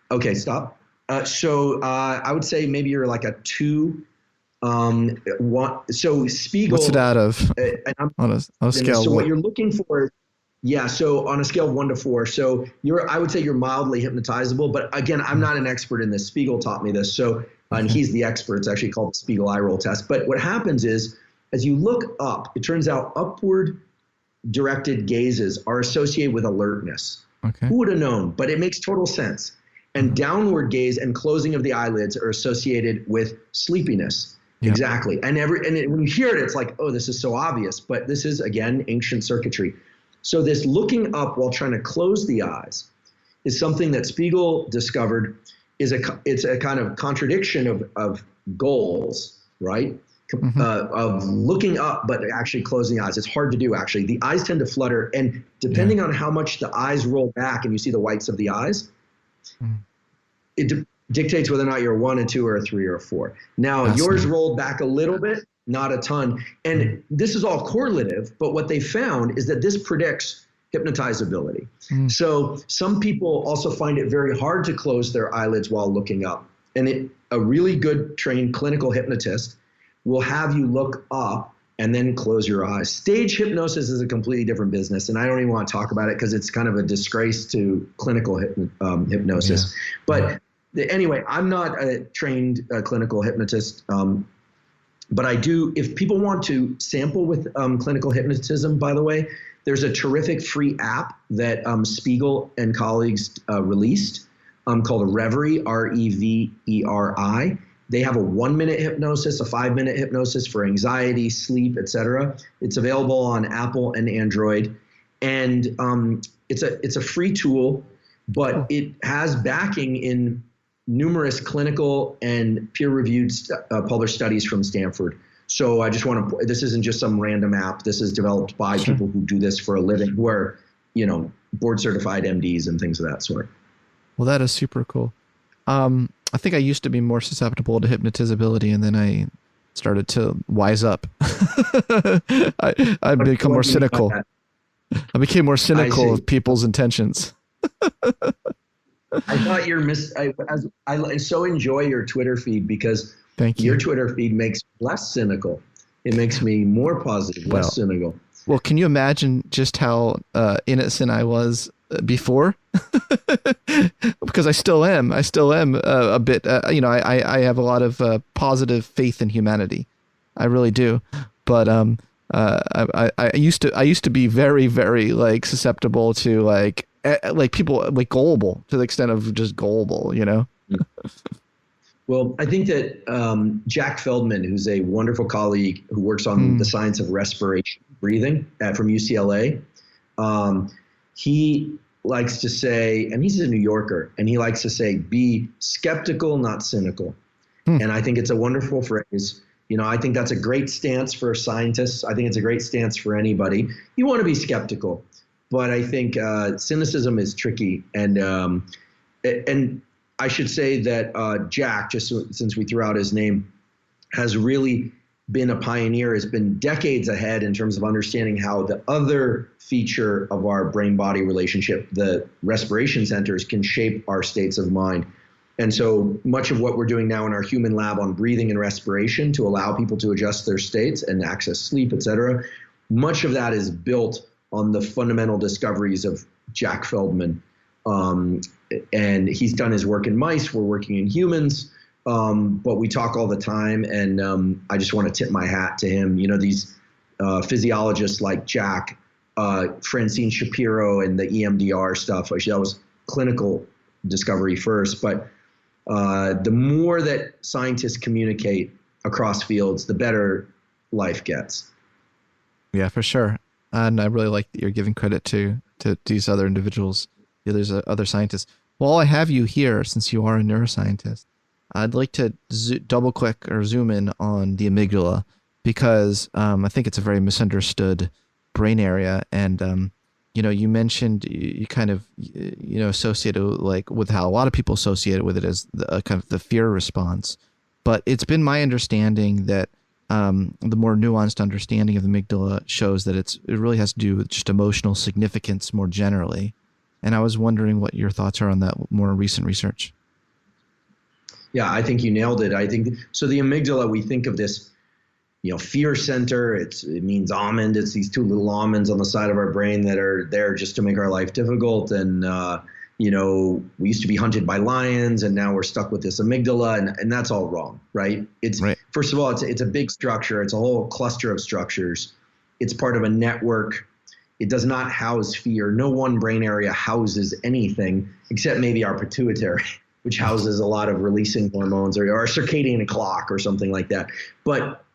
Okay, stop. So I would say maybe you're like a 2. So Spiegel. What's it out of? On a scale. So what you're looking for. Yeah, so on a scale of 1 to 4, so I would say you're mildly hypnotizable, but again, I'm not an expert in this. Spiegel taught me this, so and he's the expert. It's actually called the Spiegel eye roll test. But what happens is, as you look up, it turns out upward directed gazes are associated with alertness. Okay. Who would have known? But it makes total sense. And downward gaze and closing of the eyelids are associated with sleepiness. Yeah. Exactly. And when you hear it, it's like, oh, this is so obvious. But this is, again, ancient circuitry. So this looking up while trying to close the eyes is something that Spiegel discovered it's a kind of contradiction of goals, right? Of looking up but actually closing the eyes. It's hard to do, actually. The eyes tend to flutter, and depending on how much the eyes roll back and you see the whites of the eyes, it dictates whether or not you're 1, a 2, or a 3, or a 4. Now, yours rolled back a little bit, not a ton. And this is all correlative, but what they found is that this predicts hypnotizability. So some people also find it very hard to close their eyelids while looking up. And a really good trained clinical hypnotist will have you look up and then close your eyes. Stage hypnosis is a completely different business, and I don't even want to talk about it because it's kind of a disgrace to clinical hypnosis. But anyway, I'm not a trained clinical hypnotist. But I do, if people want to sample with clinical hypnotism, by the way, there's a terrific free app that Spiegel and colleagues released called Reverie, R-E-V-E-R-I. They have a 1-minute hypnosis, a 5-minute hypnosis for anxiety, sleep, etc. It's available on Apple and Android. And it's a free tool, but it has backing in numerous clinical and peer-reviewed published studies from Stanford. So I just want to, this isn't just some random app. This is developed by people who do this for a living, who are, board certified MDs and things of that sort. Well, that is super cool. I think I used to be more susceptible to hypnotizability, and then I started to wise up. I become more cynical. I became more cynical of people's intentions. I thought I so enjoy your Twitter feed because Thank you. Your Twitter feed makes me less cynical. It makes me more positive, less cynical. Well, can you imagine just how innocent I was before? Because I still am. I still am a bit. I have a lot of positive faith in humanity. I really do. But I used to be very, very like susceptible to like people like gullible, to the extent of just gullible, you know. Well, I think that Jack Feldman, who's a wonderful colleague who works on the science of respiration, breathing from UCLA, he likes to say, and he's a New Yorker, and he likes to say, be skeptical, not cynical. And I think it's a wonderful phrase. You know, I think that's a great stance for scientists. I think it's a great stance for anybody. You want to be skeptical, but I think cynicism is tricky. And I should say that Jack, just since we threw out his name, has really been a pioneer, has been decades ahead in terms of understanding how the other feature of our brain-body relationship, the respiration centers, can shape our states of mind. And so much of what we're doing now in our human lab on breathing and respiration to allow people to adjust their states and access sleep, et cetera, much of that is built on the fundamental discoveries of Jack Feldman. And he's done his work in mice. We're working in humans. But we talk all the time, and I just want to tip my hat to him. You know, these physiologists like Jack, Francine Shapiro, and the EMDR stuff. Actually, that was clinical discovery first. But the more that scientists communicate across fields, the better life gets. Yeah, for sure. And I really like that you're giving credit to these other individuals, there's other scientists. While I have you here, since you are a neuroscientist, I'd like to double click or zoom in on the amygdala, because I think it's a very misunderstood brain area. And, you mentioned you kind of, associated like with how a lot of people associate it with it as the, kind of the fear response. But it's been my understanding that the more nuanced understanding of the amygdala shows that it really has to do with just emotional significance more generally. And I was wondering what your thoughts are on that more recent research. Yeah, I think you nailed it. I think so. The amygdala, we think of this, fear center. It means almond. It's these two little almonds on the side of our brain that are there just to make our life difficult. And we used to be hunted by lions, and now we're stuck with this amygdala, and that's all wrong, right? It's right. First of all, it's a big structure. It's a whole cluster of structures. It's part of a network. It does not house fear. No one brain area houses anything except maybe our pituitary, which houses a lot of releasing hormones, or our circadian clock or something like that. But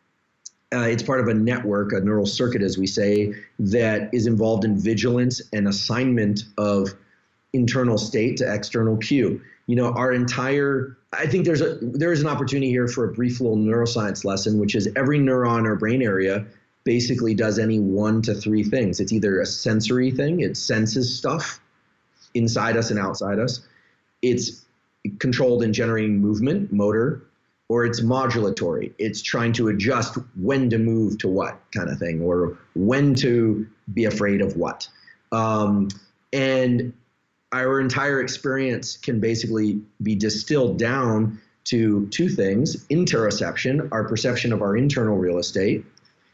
it's part of a network, a neural circuit, as we say, that is involved in vigilance and assignment of internal state to external cue. I think there is an opportunity here for a brief little neuroscience lesson, which is every neuron or brain area basically does any 1 to 3 things. It's either a sensory thing, it senses stuff inside us and outside us. It's controlled in generating movement, motor, or it's modulatory. It's trying to adjust when to move to what kind of thing, or when to be afraid of what. And our entire experience can basically be distilled down to 2 things: interoception, our perception of our internal real estate,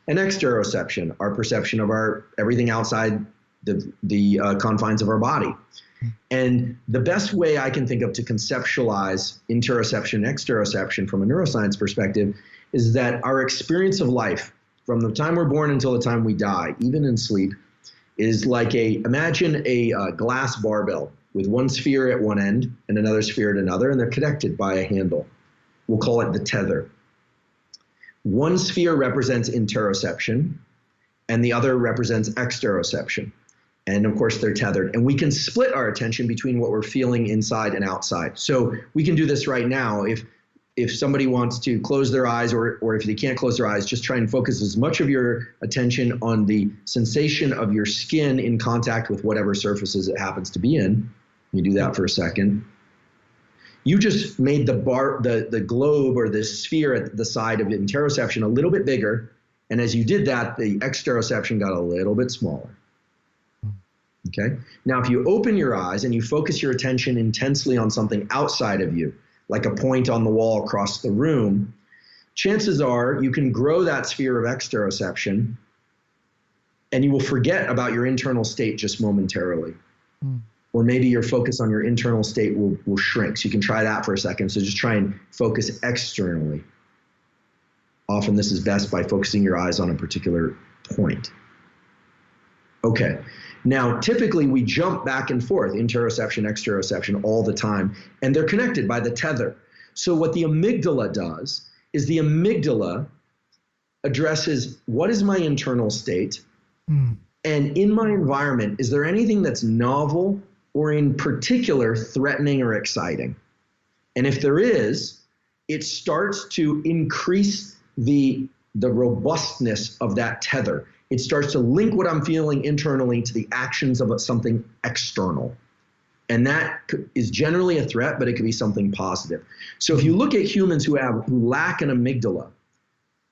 and exteroception, our perception of everything outside the confines of our body. And the best way I can think of to conceptualize interoception, exteroception from a neuroscience perspective is that our experience of life from the time we're born until the time we die, even in sleep, is like imagine a glass barbell with one sphere at one end and another sphere at another, and they're connected by a handle. We'll call it the tether. One sphere represents interoception, and the other represents exteroception. And of course, they're tethered. And we can split our attention between what we're feeling inside and outside. So we can do this right now. If if somebody wants to close their eyes, or if they can't close their eyes, just try and focus as much of your attention on the sensation of your skin in contact with whatever surfaces it happens to be in. You do that for a second. You just made the globe or the sphere at the side of interoception a little bit bigger. And as you did that, the exteroception got a little bit smaller. Okay. Now, if you open your eyes and you focus your attention intensely on something outside of you, like a point on the wall across the room, chances are you can grow that sphere of exteroception and you will forget about your internal state just momentarily. Or maybe your focus on your internal state will shrink. So you can try that for a second. So just try and focus externally. Often this is best by focusing your eyes on a particular point. Okay. Now, typically we jump back and forth, interoception, exteroception, all the time, and they're connected by the tether. So what the amygdala does is the amygdala addresses what is my internal state, and in my environment, is there anything that's novel or in particular threatening or exciting? And if there is, it starts to increase the robustness of that tether. It starts to link what I'm feeling internally to the actions of something external. And that is generally a threat, but it could be something positive. So if you look at humans who lack an amygdala,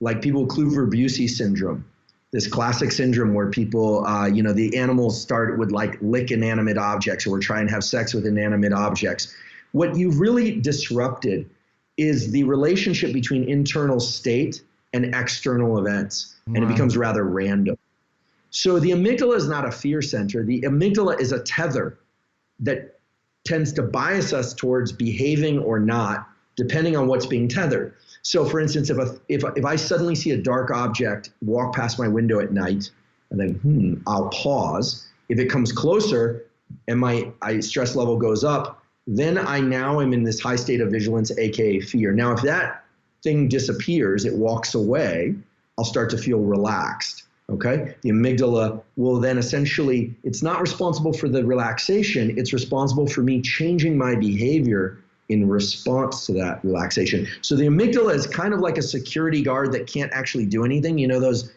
like people with Kluver-Bucy syndrome, this classic syndrome where people, the animals would like lick inanimate objects or try and have sex with inanimate objects. What you've really disrupted is the relationship between internal state and external events, and it becomes rather random. So the amygdala is not a fear center. The amygdala is a tether that tends to bias us towards behaving or not, depending on what's being tethered. So for instance, if I suddenly see a dark object walk past my window at night, and then I'll pause. If it comes closer and my stress level goes up, then I now am in this high state of vigilance, aka fear. Now, if that thing disappears, it walks away, I'll start to feel relaxed. Okay? The amygdala will then essentially, it's not responsible for the relaxation, it's responsible for me changing my behavior in response to that relaxation. So the amygdala is kind of like a security guard that can't actually do anything. You know, those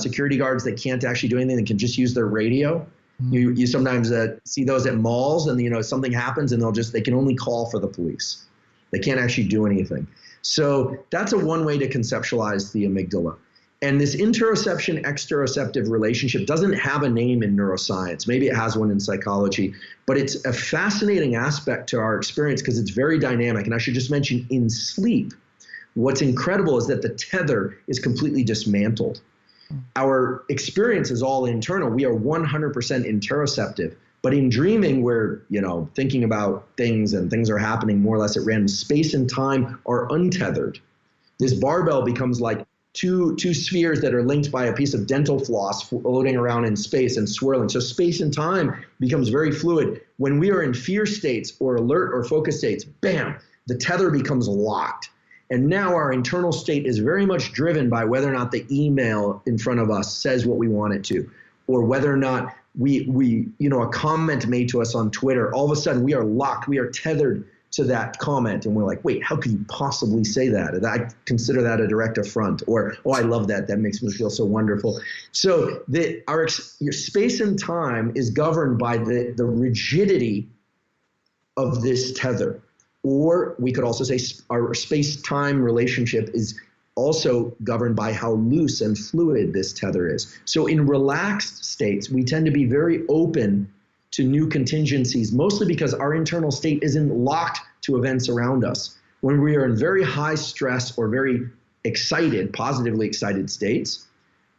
security guards that can't actually do anything, that can just use their radio. You sometimes see those at malls, and something happens and they can only call for the police. They can't actually do anything. So that's one way to conceptualize the amygdala. And this interoception exteroceptive relationship doesn't have a name in neuroscience. Maybe it has one in psychology, but it's a fascinating aspect to our experience because it's very dynamic. And I should just mention, in sleep, what's incredible is that the tether is completely dismantled. Our experience is all internal. We are 100% interoceptive. But in dreaming, we're thinking about things, and things are happening more or less at random. Space and time are untethered. This barbell becomes like two spheres that are linked by a piece of dental floss floating around in space and swirling. So space and time becomes very fluid. When we are in fear states or alert or focus states, bam, the tether becomes locked. And now our internal state is very much driven by whether or not the email in front of us says what we want it to, or whether or not a comment made to us on Twitter, all of a sudden we are locked, we are tethered to that comment, and we're like, wait, how could you possibly say that? And I consider that a direct affront, or, oh, I love that. That makes me feel so wonderful. So your space and time is governed by the rigidity of this tether. Or we could also say our space-time relationship is also governed by how loose and fluid this tether is. So in relaxed states, we tend to be very open to new contingencies, mostly because our internal state isn't locked to events around us. When we are in very high stress or very excited, positively excited states,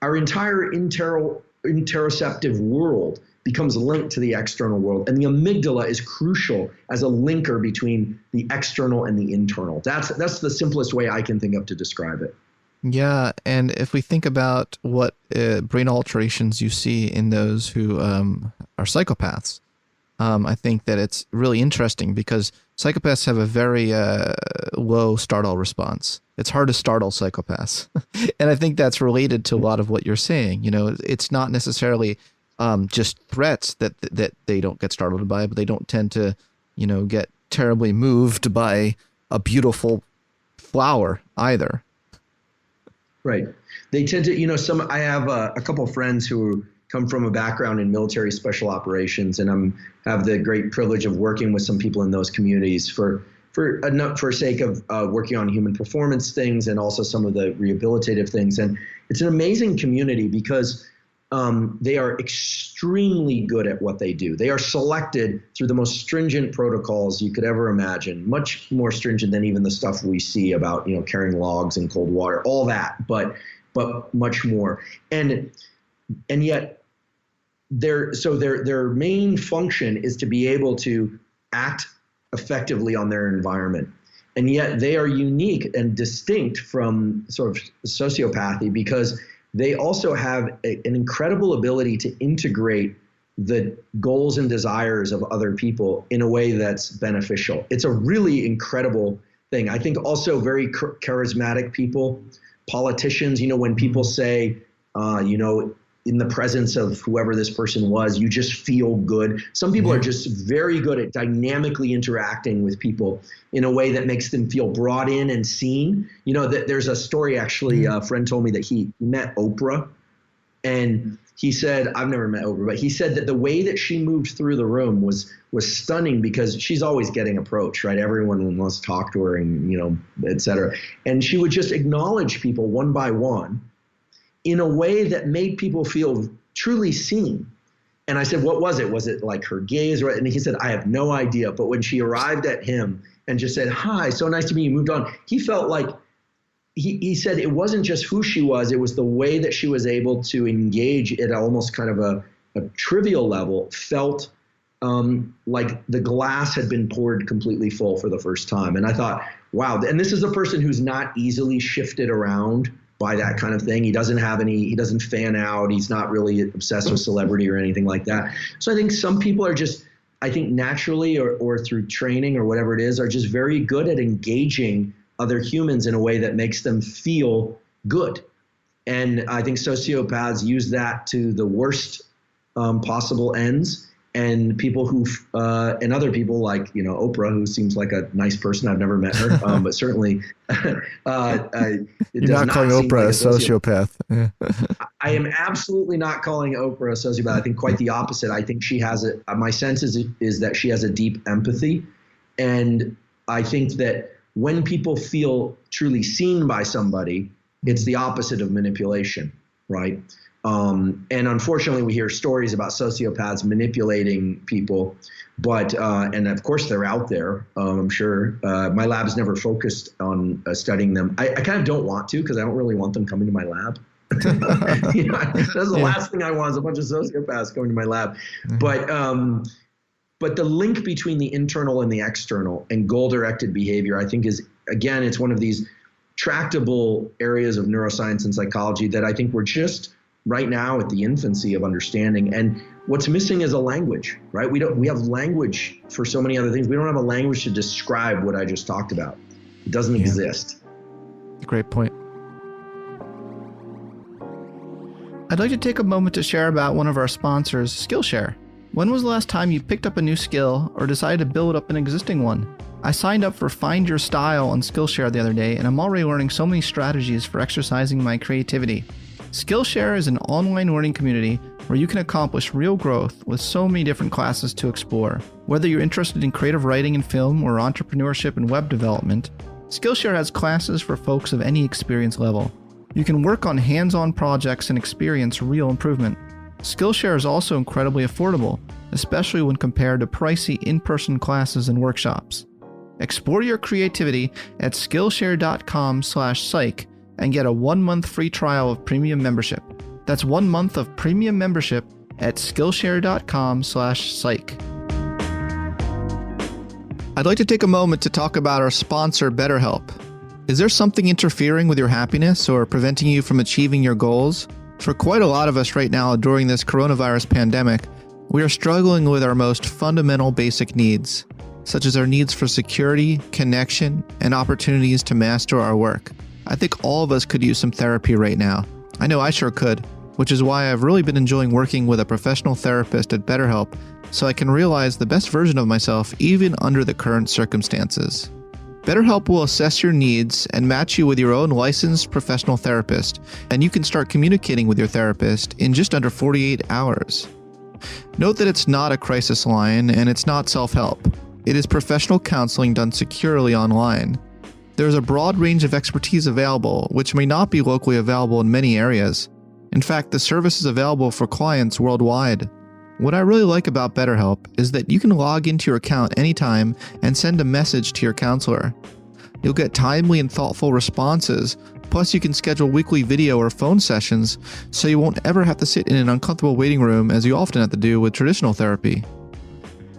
our entire interoceptive world becomes linked to the external world. And the amygdala is crucial as a linker between the external and the internal. That's the simplest way I can think of to describe it. Yeah, and if we think about what brain alterations you see in those who are psychopaths, I think that it's really interesting because psychopaths have a very low startle response. It's hard to startle psychopaths. And I think that's related to a lot of what you're saying. It's not necessarily just threats that they don't get startled by, but they don't tend to, get terribly moved by a beautiful flower either. Right. They tend to, I have a couple of friends who come from a background in military special operations, and have the great privilege of working with some people in those communities for sake of working on human performance things and also some of the rehabilitative things. And it's an amazing community because they are extremely good at what they do. They are selected through the most stringent protocols you could ever imagine, much more stringent than even the stuff we see about, carrying logs in cold water, all that, but much more. And yet their main function is to be able to act effectively on their environment. And yet they are unique and distinct from sort of sociopathy because they also have an incredible ability to integrate the goals and desires of other people in a way that's beneficial. It's a really incredible thing. I think also very charismatic people, politicians, when people say, in the presence of whoever this person was, you just feel good. Some people are just very good at dynamically interacting with people in a way that makes them feel brought in and seen. That there's a story, actually, a friend told me that he met Oprah, and he said, I've never met Oprah, but he said that the way that she moved through the room was stunning because she's always getting approached, right? Everyone wants to talk to her and, et cetera. And she would just acknowledge people one by one in a way that made people feel truly seen. And I said, what was it? Was it like her gaze? And he said, I have no idea. But when she arrived at him and just said, hi, so nice to meet you, moved on, he felt like, he said it wasn't just who she was, it was the way that she was able to engage at almost kind of a trivial level, felt like the glass had been poured completely full for the first time. And I thought, wow. And this is a person who's not easily shifted around by that kind of thing. He doesn't fan out. He's not really obsessed with celebrity or anything like that. So I think some people are just, naturally or through training or whatever it is, are just very good at engaging other humans in a way that makes them feel good. And I think sociopaths use that to the worst possible ends. And people and other people like, Oprah, who seems like a nice person. I've never met her, but certainly You're not calling Oprah a sociopath. I am absolutely not calling Oprah a sociopath. I think quite the opposite. I think she has my sense is that she has a deep empathy. And I think that when people feel truly seen by somebody, it's the opposite of manipulation, right? And unfortunately, we hear stories about sociopaths manipulating people, but and of course they're out there. I'm sure my lab's never focused on studying them. I kind of don't want to because I don't really want them coming to my lab. That's the last thing I want is a bunch of sociopaths coming to my lab. But the link between the internal and the external and goal-directed behavior, I think is, again, it's one of these tractable areas of neuroscience and psychology that I think we're just right now at the infancy of understanding. And what's missing is a language, right? We have language for so many other things. We don't have a language to describe what I just talked about. It doesn't exist. Great point. I'd like to take a moment to share about one of our sponsors, Skillshare. When was the last time you picked up a new skill or decided to build up an existing one? I signed up for Find Your Style on Skillshare the other day, and I'm already learning so many strategies for exercising my creativity. Skillshare is an online learning community where you can accomplish real growth with so many different classes to explore. Whether you're interested in creative writing and film or entrepreneurship and web development, Skillshare has classes for folks of any experience level. You can work on hands-on projects and experience real improvement. Skillshare is also incredibly affordable, especially when compared to pricey in-person classes and workshops. Explore your creativity at Skillshare.com/psych and get a 1-month free trial of premium membership. That's 1 month of premium membership at Skillshare.com/psych. I'd like to take a moment to talk about our sponsor, BetterHelp. Is there something interfering with your happiness or preventing you from achieving your goals? For quite a lot of us right now during this coronavirus pandemic, we are struggling with our most fundamental basic needs, such as our needs for security, connection, and opportunities to master our work. I think all of us could use some therapy right now. I know I sure could, which is why I've really been enjoying working with a professional therapist at BetterHelp so I can realize the best version of myself even under the current circumstances. BetterHelp will assess your needs and match you with your own licensed professional therapist, and you can start communicating with your therapist in just under 48 hours. Note that it's not a crisis line and it's not self-help. It is professional counseling done securely online. There's a broad range of expertise available, which may not be locally available in many areas. In fact, the service is available for clients worldwide. What I really like about BetterHelp is that you can log into your account anytime and send a message to your counselor. You'll get timely and thoughtful responses, plus you can schedule weekly video or phone sessions so you won't ever have to sit in an uncomfortable waiting room as you often have to do with traditional therapy.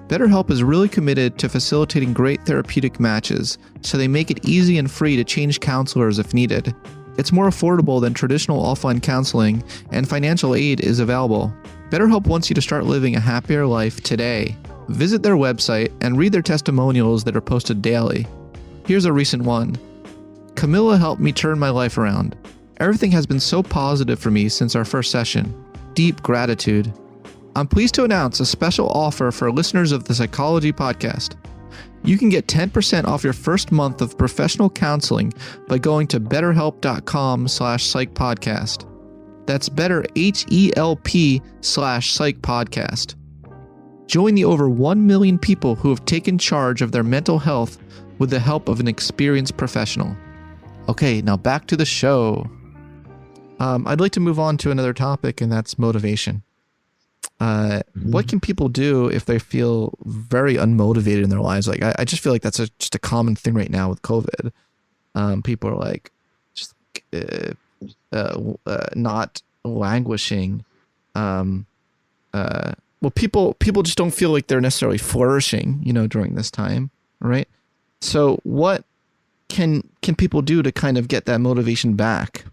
BetterHelp is really committed to facilitating great therapeutic matches, so they make it easy and free to change counselors if needed. It's more affordable than traditional offline counseling, and financial aid is available. BetterHelp wants you to start living a happier life today. Visit their website and read their testimonials that are posted daily. Here's a recent one. Camilla helped me turn my life around. Everything has been so positive for me since our first session. Deep gratitude. I'm pleased to announce a special offer for listeners of the Psychology Podcast. You can get 10% off your first month of professional counseling by going to betterhelp.com/psychpodcast. That's BetterHelp/psychpodcast. Join the over 1 million people who have taken charge of their mental health with the help of an experienced professional. Okay, now back to the show. I'd like to move on to another topic, and that's motivation. What can people do if they feel very unmotivated in their lives? Like, I just feel like that's just a common thing right now with COVID. People are like, just not languishing. Well, people just don't feel like they're necessarily flourishing, during this time, right? So what can people do to kind of get that motivation back?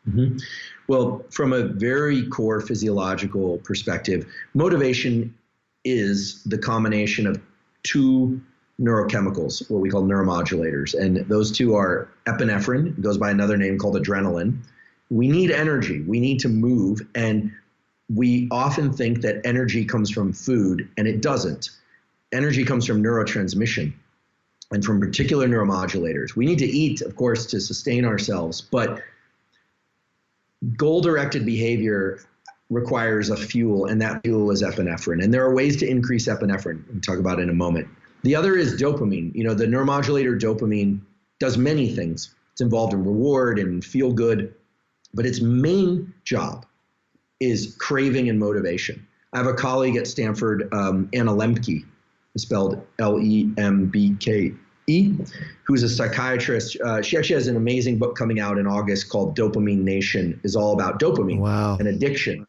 Mm-hmm. Well, from a very core physiological perspective, motivation is the combination of two neurochemicals, what we call neuromodulators. And those two are epinephrine, it goes by another name called adrenaline. We need energy, we need to move, and we often think that energy comes from food, and it doesn't. Energy comes from neurotransmission and from particular neuromodulators. We need to eat, of course, to sustain ourselves, but goal-directed behavior requires a fuel, and that fuel is epinephrine. And there are ways to increase epinephrine. We'll talk about it in a moment. The other is dopamine. The neuromodulator dopamine does many things. It's involved in reward and feel good, but its main job is craving and motivation. I have a colleague at Stanford, Anna Lembke, spelled Lembke, who's a psychiatrist. She actually has an amazing book coming out in August called Dopamine Nation. Is all about dopamine and addiction.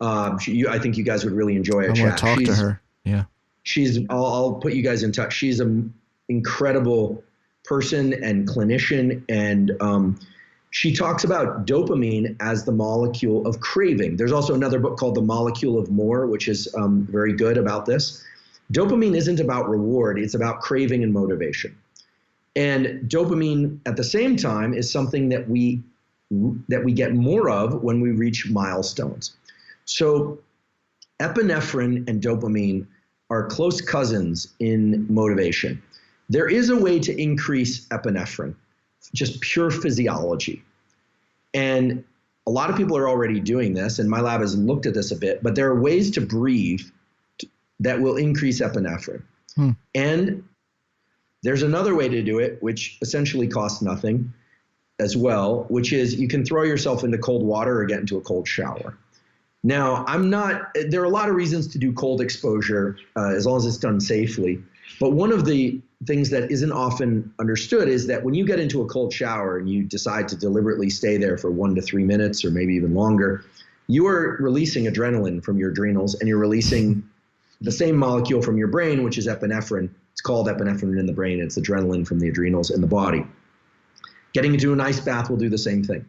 I think you guys would really enjoy a chat. I want to talk to her. Yeah. I'll put you guys in touch. She's an incredible person and clinician, and she talks about dopamine as the molecule of craving. There's also another book called The Molecule of More, which is very good about this. Dopamine isn't about reward, it's about craving and motivation. And dopamine at the same time is something that we get more of when we reach milestones. So epinephrine and dopamine are close cousins in motivation. There is a way to increase epinephrine, just pure physiology. And a lot of people are already doing this, and my lab has looked at this a bit, but there are ways to breathe that will increase epinephrine. And there's another way to do it, which essentially costs nothing as well, which is you can throw yourself into cold water or get into a cold shower. Now, there are a lot of reasons to do cold exposure as long as it's done safely. But one of the things that isn't often understood is that when you get into a cold shower and you decide to deliberately stay there for 1 to 3 minutes or maybe even longer, you are releasing adrenaline from your adrenals, and you're releasing the same molecule from your brain, which is epinephrine. It's called epinephrine in the brain. It's adrenaline from the adrenals in the body. Getting into an ice bath will do the same thing.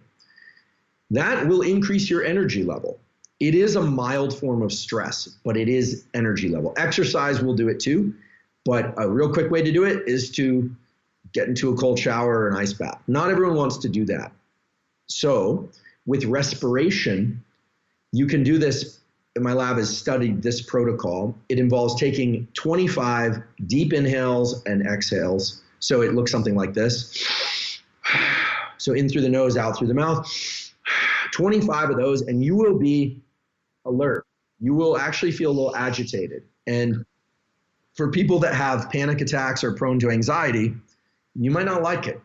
That will increase your energy level. It is a mild form of stress, but it is energy level. Exercise will do it too, but a real quick way to do it is to get into a cold shower or an ice bath. Not everyone wants to do that. So with respiration, you can do this. My lab has studied this protocol. It involves taking 25 deep inhales and exhales So it looks something like this. So in through the nose, out through the mouth, 25 of those, and you will be alert. You will actually feel a little agitated. And for people that have panic attacks or prone to anxiety, you might not like it.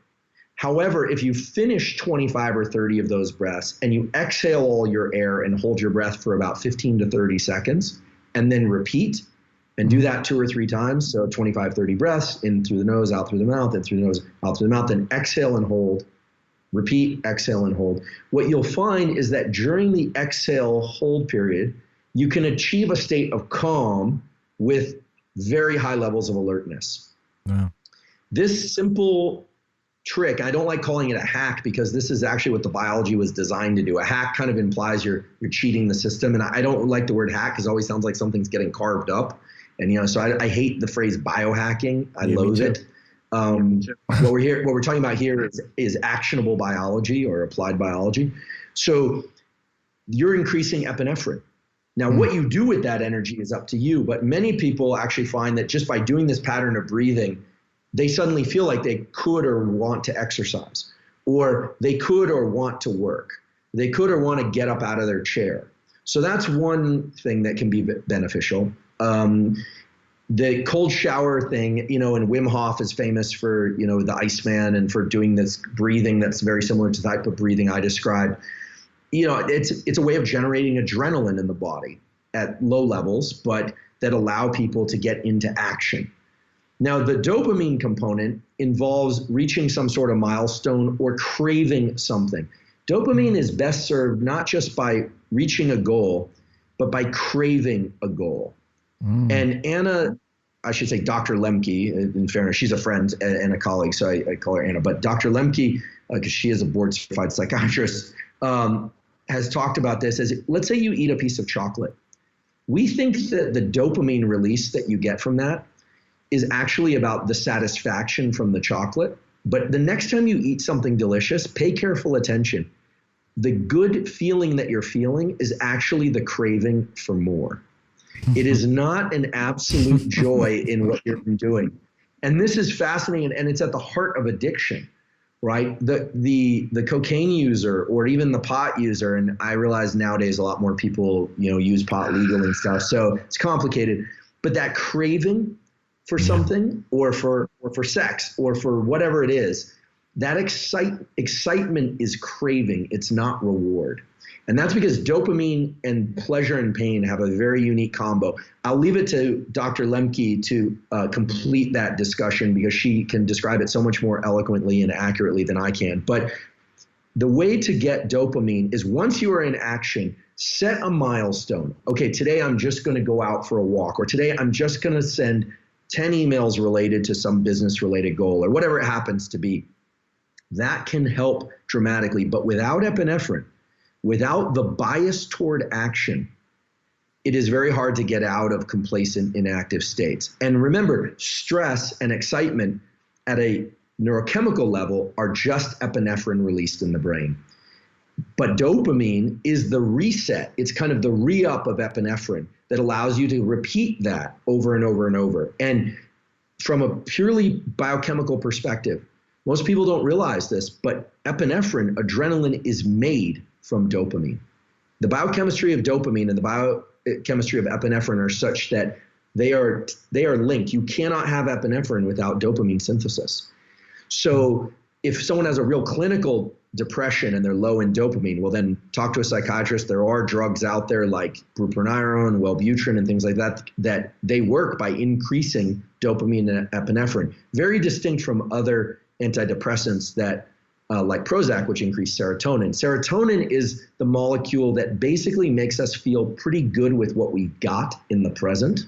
However, if you finish 25 or 30 of those breaths and you exhale all your air and hold your breath for about 15 to 30 seconds and then repeat and do that 2 or 3 times. So 25, 30 breaths in through the nose, out through the mouth, in through the nose, out through the mouth, then exhale and hold, repeat, exhale and hold. What you'll find is that during the exhale hold period, you can achieve a state of calm with very high levels of alertness. Wow. This simple trick, I don't like calling it a hack because this is actually what the biology was designed to do. A hack kind of implies you're cheating the system. And I don't like the word hack because it always sounds like something's getting carved up. And, so I hate the phrase biohacking. I loathe it. What we're talking about here is actionable biology or applied biology. So you're increasing epinephrine. Now, what you do with that energy is up to you. But many people actually find that just by doing this pattern of breathing, they suddenly feel like they could or want to exercise, or they could or want to work. They could or want to get up out of their chair. So that's one thing that can be beneficial. The cold shower thing, and Wim Hof is famous for, the Iceman and for doing this breathing that's very similar to the type of breathing I described. It's a way of generating adrenaline in the body at low levels, but that allow people to get into action. Now, the dopamine component involves reaching some sort of milestone or craving something. Dopamine is best served not just by reaching a goal, but by craving a goal. And Dr. Lemke, in fairness, she's a friend and a colleague, so I call her Anna. But Dr. Lemke, because she is a board-certified psychiatrist, has talked about this as, let's say you eat a piece of chocolate. We think that the dopamine release that you get from that is actually about the satisfaction from the chocolate. But the next time you eat something delicious, pay careful attention. The good feeling that you're feeling is actually the craving for more. It is not an absolute joy in what you're doing. And this is fascinating, and it's at the heart of addiction, right? The cocaine user or even the pot user, and I realize nowadays a lot more people, use pot legally and stuff, so it's complicated. But that craving for something or for sex or for whatever it is, that excitement is craving. It's not reward. And that's because dopamine and pleasure and pain have a very unique combo. I'll leave it to Dr. Lemke to complete that discussion because she can describe it so much more eloquently and accurately than I can. But the way to get dopamine is once you are in action, set a milestone. Okay, today I'm just going to go out for a walk, or today I'm just going to send 10 emails related to some business-related goal, or whatever it happens to be. That can help dramatically. But without epinephrine, without the bias toward action, it is very hard to get out of complacent, inactive states. And remember, stress and excitement at a neurochemical level are just epinephrine released in the brain. But dopamine is the reset. It's kind of the re-up of epinephrine that allows you to repeat that over and over and over. And from a purely biochemical perspective, most people don't realize this, but epinephrine, adrenaline, is made from dopamine. The biochemistry of dopamine and the biochemistry of epinephrine are such that they are linked. You cannot have epinephrine without dopamine synthesis. So if someone has a real clinical depression and they're low in dopamine, well, then talk to a psychiatrist. There are drugs out there like buprenorphine, Wellbutrin, and things like that, that they work by increasing dopamine and epinephrine. Very distinct from other antidepressants that like Prozac, which increase serotonin. Serotonin is the molecule that basically makes us feel pretty good with what we got in the present.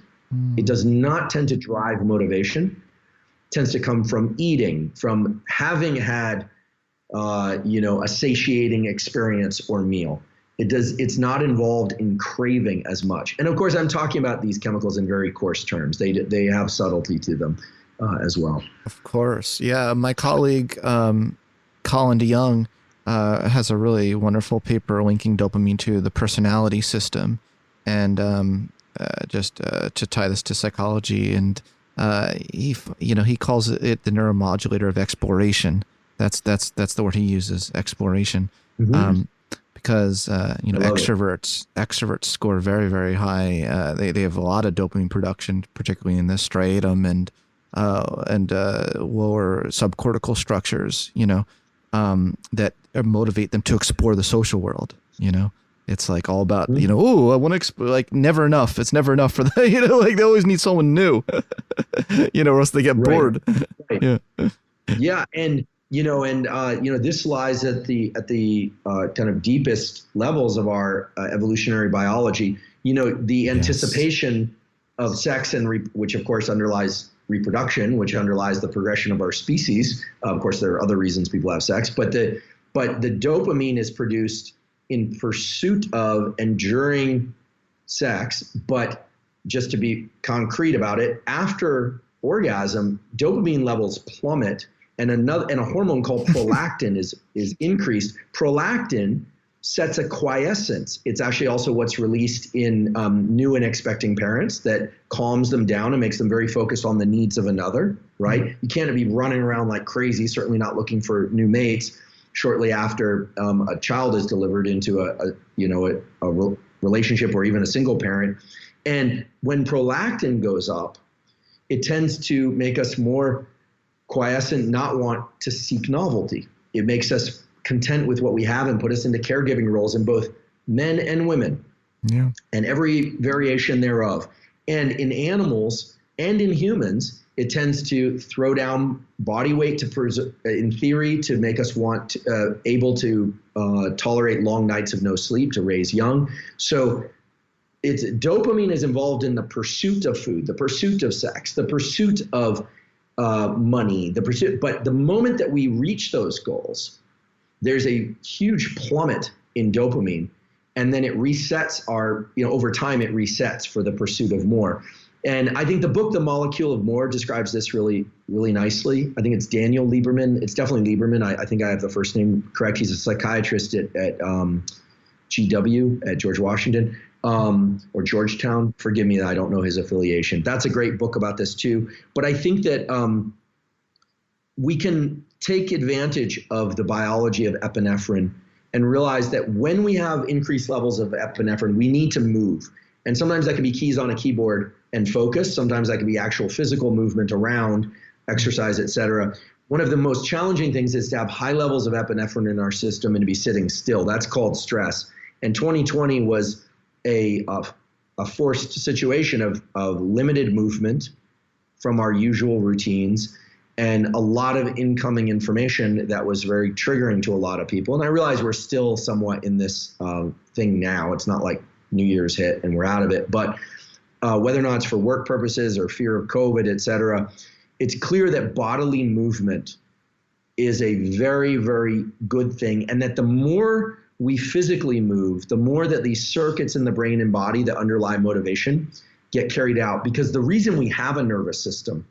It does not tend to drive motivation. It tends to come from eating, from having had, a satiating experience or meal. It's not involved in craving as much. And of course, I'm talking about these chemicals in very coarse terms. They have subtlety to them as well. Of course. Yeah. My colleague, Colin DeYoung, has a really wonderful paper linking dopamine to the personality system. And just to tie this to psychology and he calls it the neuromodulator of exploration. That's the word he uses, exploration. Mm-hmm. Because extroverts score very, very high. They have a lot of dopamine production, particularly in the striatum and lower subcortical structures. That motivate them to explore the social world. It's like all about oh, I want to explore. Like never enough. It's never enough for them. Like they always need someone new. Or else they get bored. Right. Yeah. Yeah, and this lies at the kind of deepest levels of our evolutionary biology. The anticipation of sex which of course underlies reproduction, which underlies the progression of our species. Of course, there are other reasons people have sex, but the dopamine is produced in pursuit of and during sex. But just to be concrete about it, after orgasm, dopamine levels plummet. And a hormone called prolactin is increased. Prolactin sets a quiescence. It's actually also what's released in new and expecting parents that calms them down and makes them very focused on the needs of another, right? Mm-hmm. You can't be running around like crazy, certainly not looking for new mates shortly after a child is delivered into a relationship or even a single parent. And when prolactin goes up, it tends to make us more quiescent, not want to seek novelty. It makes us content with what we have and put us into caregiving roles in both men and women, and every variation thereof. And in animals and in humans, it tends to throw down body weight in theory, to make us able to tolerate long nights of no sleep, to raise young. So dopamine is involved in the pursuit of food, the pursuit of sex, the pursuit of money, but the moment that we reach those goals, there's a huge plummet in dopamine, and then it resets over time it resets for the pursuit of more. And I think the book, The Molecule of More, describes this really, really nicely. I think it's Daniel Lieberman. It's definitely Lieberman. I think I have the first name correct. He's a psychiatrist at GW at George Washington. Or Georgetown. Forgive me that I don't know his affiliation. That's a great book about this too. But I think that we can take advantage of the biology of epinephrine and realize that when we have increased levels of epinephrine, we need to move. And sometimes that can be keys on a keyboard and focus. Sometimes that can be actual physical movement around, exercise, et cetera. One of the most challenging things is to have high levels of epinephrine in our system and to be sitting still. That's called stress. And 2020 was a forced situation of limited movement from our usual routines and a lot of incoming information that was very triggering to a lot of people. And I realize we're still somewhat in this thing now. It's not like New Year's hit and we're out of it. But whether or not it's for work purposes or fear of COVID, et cetera, it's clear that bodily movement is a very, very good thing. And that the more we physically move, the more that these circuits in the brain and body that underlie motivation get carried out. Because the reason we have a nervous system,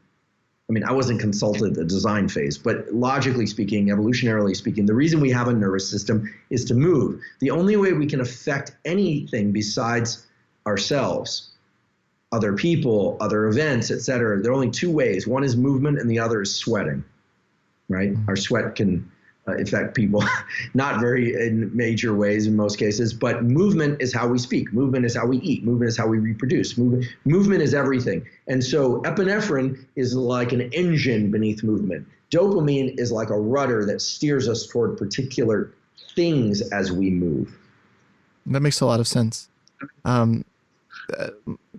I mean, I wasn't consulted the design phase, but logically speaking, evolutionarily speaking, the reason we have a nervous system is to move. The only way we can affect anything besides ourselves, other people, other events, et cetera, there are only two ways. One is movement and the other is sweating, right? Mm-hmm. Our sweat can affect people, not very in major ways in most cases, but movement is how we speak. Movement is how we eat. Movement is how we reproduce. Movement is everything. And so epinephrine is like an engine beneath movement. Dopamine is like a rudder that steers us toward particular things as we move. That makes a lot of sense.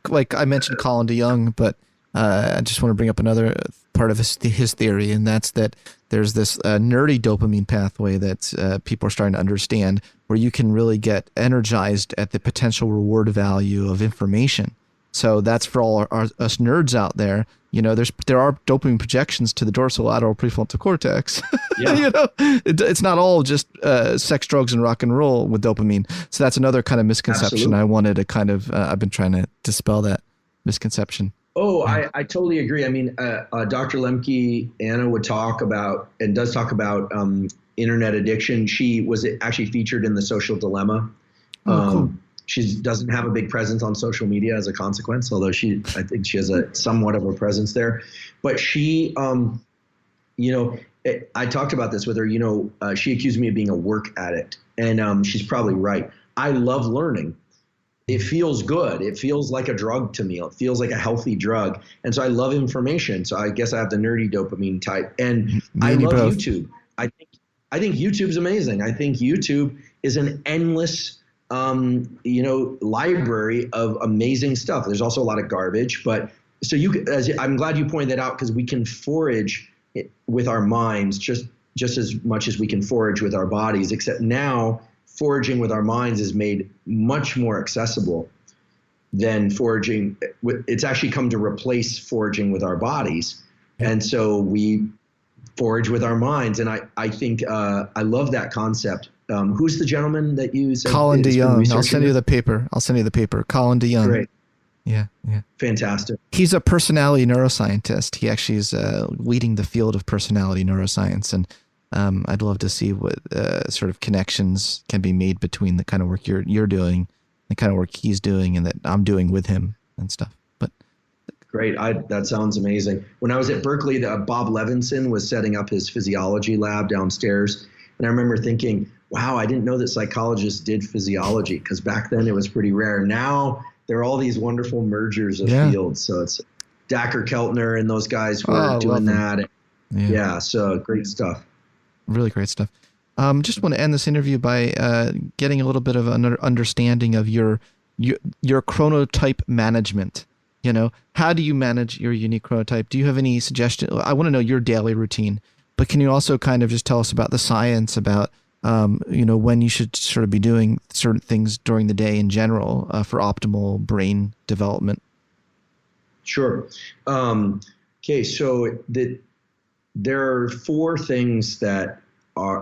Like I mentioned Colin DeYoung, but I just want to bring up another part of his theory, and that's that there's this nerdy dopamine pathway that people are starting to understand, where you can really get energized at the potential reward value of information. So that's for all us nerds out there. You know, there are dopamine projections to the dorsolateral prefrontal cortex. Yeah. You know, it's not all just sex, drugs, and rock and roll with dopamine. So that's another kind of misconception. Absolutely. I wanted to kind of I've been trying to dispel that misconception. Oh, I totally agree. I mean, Dr. Lemke, Anna would talk about and does talk about internet addiction. She was actually featured in The Social Dilemma. Cool. She doesn't have a big presence on social media as a consequence, although I think she has a somewhat of a presence there. But she, I talked about this with her. She accused me of being a work addict, and she's probably right. I love learning. It feels good. It feels like a drug to me. It feels like a healthy drug. And so I love information. So I guess I have the nerdy dopamine type. And I love YouTube. I think YouTube's amazing. I think YouTube is an endless, library of amazing stuff. There's also a lot of garbage, but so I'm glad you pointed that out, because we can forage with our minds just as much as we can forage with our bodies, except now foraging with our minds is made much more accessible than foraging. It's actually come to replace foraging with our bodies. And so we forage with our minds. And I think I love that concept. Who's the gentleman that you said? Colin DeYoung. I'll send you the paper. Colin DeYoung. Great. Yeah. Fantastic. He's a personality neuroscientist. He actually is leading the field of personality neuroscience. And I'd love to see what sort of connections can be made between the kind of work you're doing, the kind of work he's doing, and that I'm doing with him and stuff. But great. That sounds amazing. When I was at Berkeley, Bob Levinson was setting up his physiology lab downstairs. And I remember thinking, wow, I didn't know that psychologists did physiology, because back then it was pretty rare. Now there are all these wonderful mergers of fields. So it's Dacher Keltner and those guys who are doing that. Yeah, so great stuff. Really great stuff. Just want to end this interview by getting a little bit of an understanding of your chronotype management. How do you manage your unique chronotype? Do you have any suggestion? I want to know your daily routine, but can you also kind of just tell us about the science about when you should sort of be doing certain things during the day in general for optimal brain development? Sure. Okay, so there are 4 things that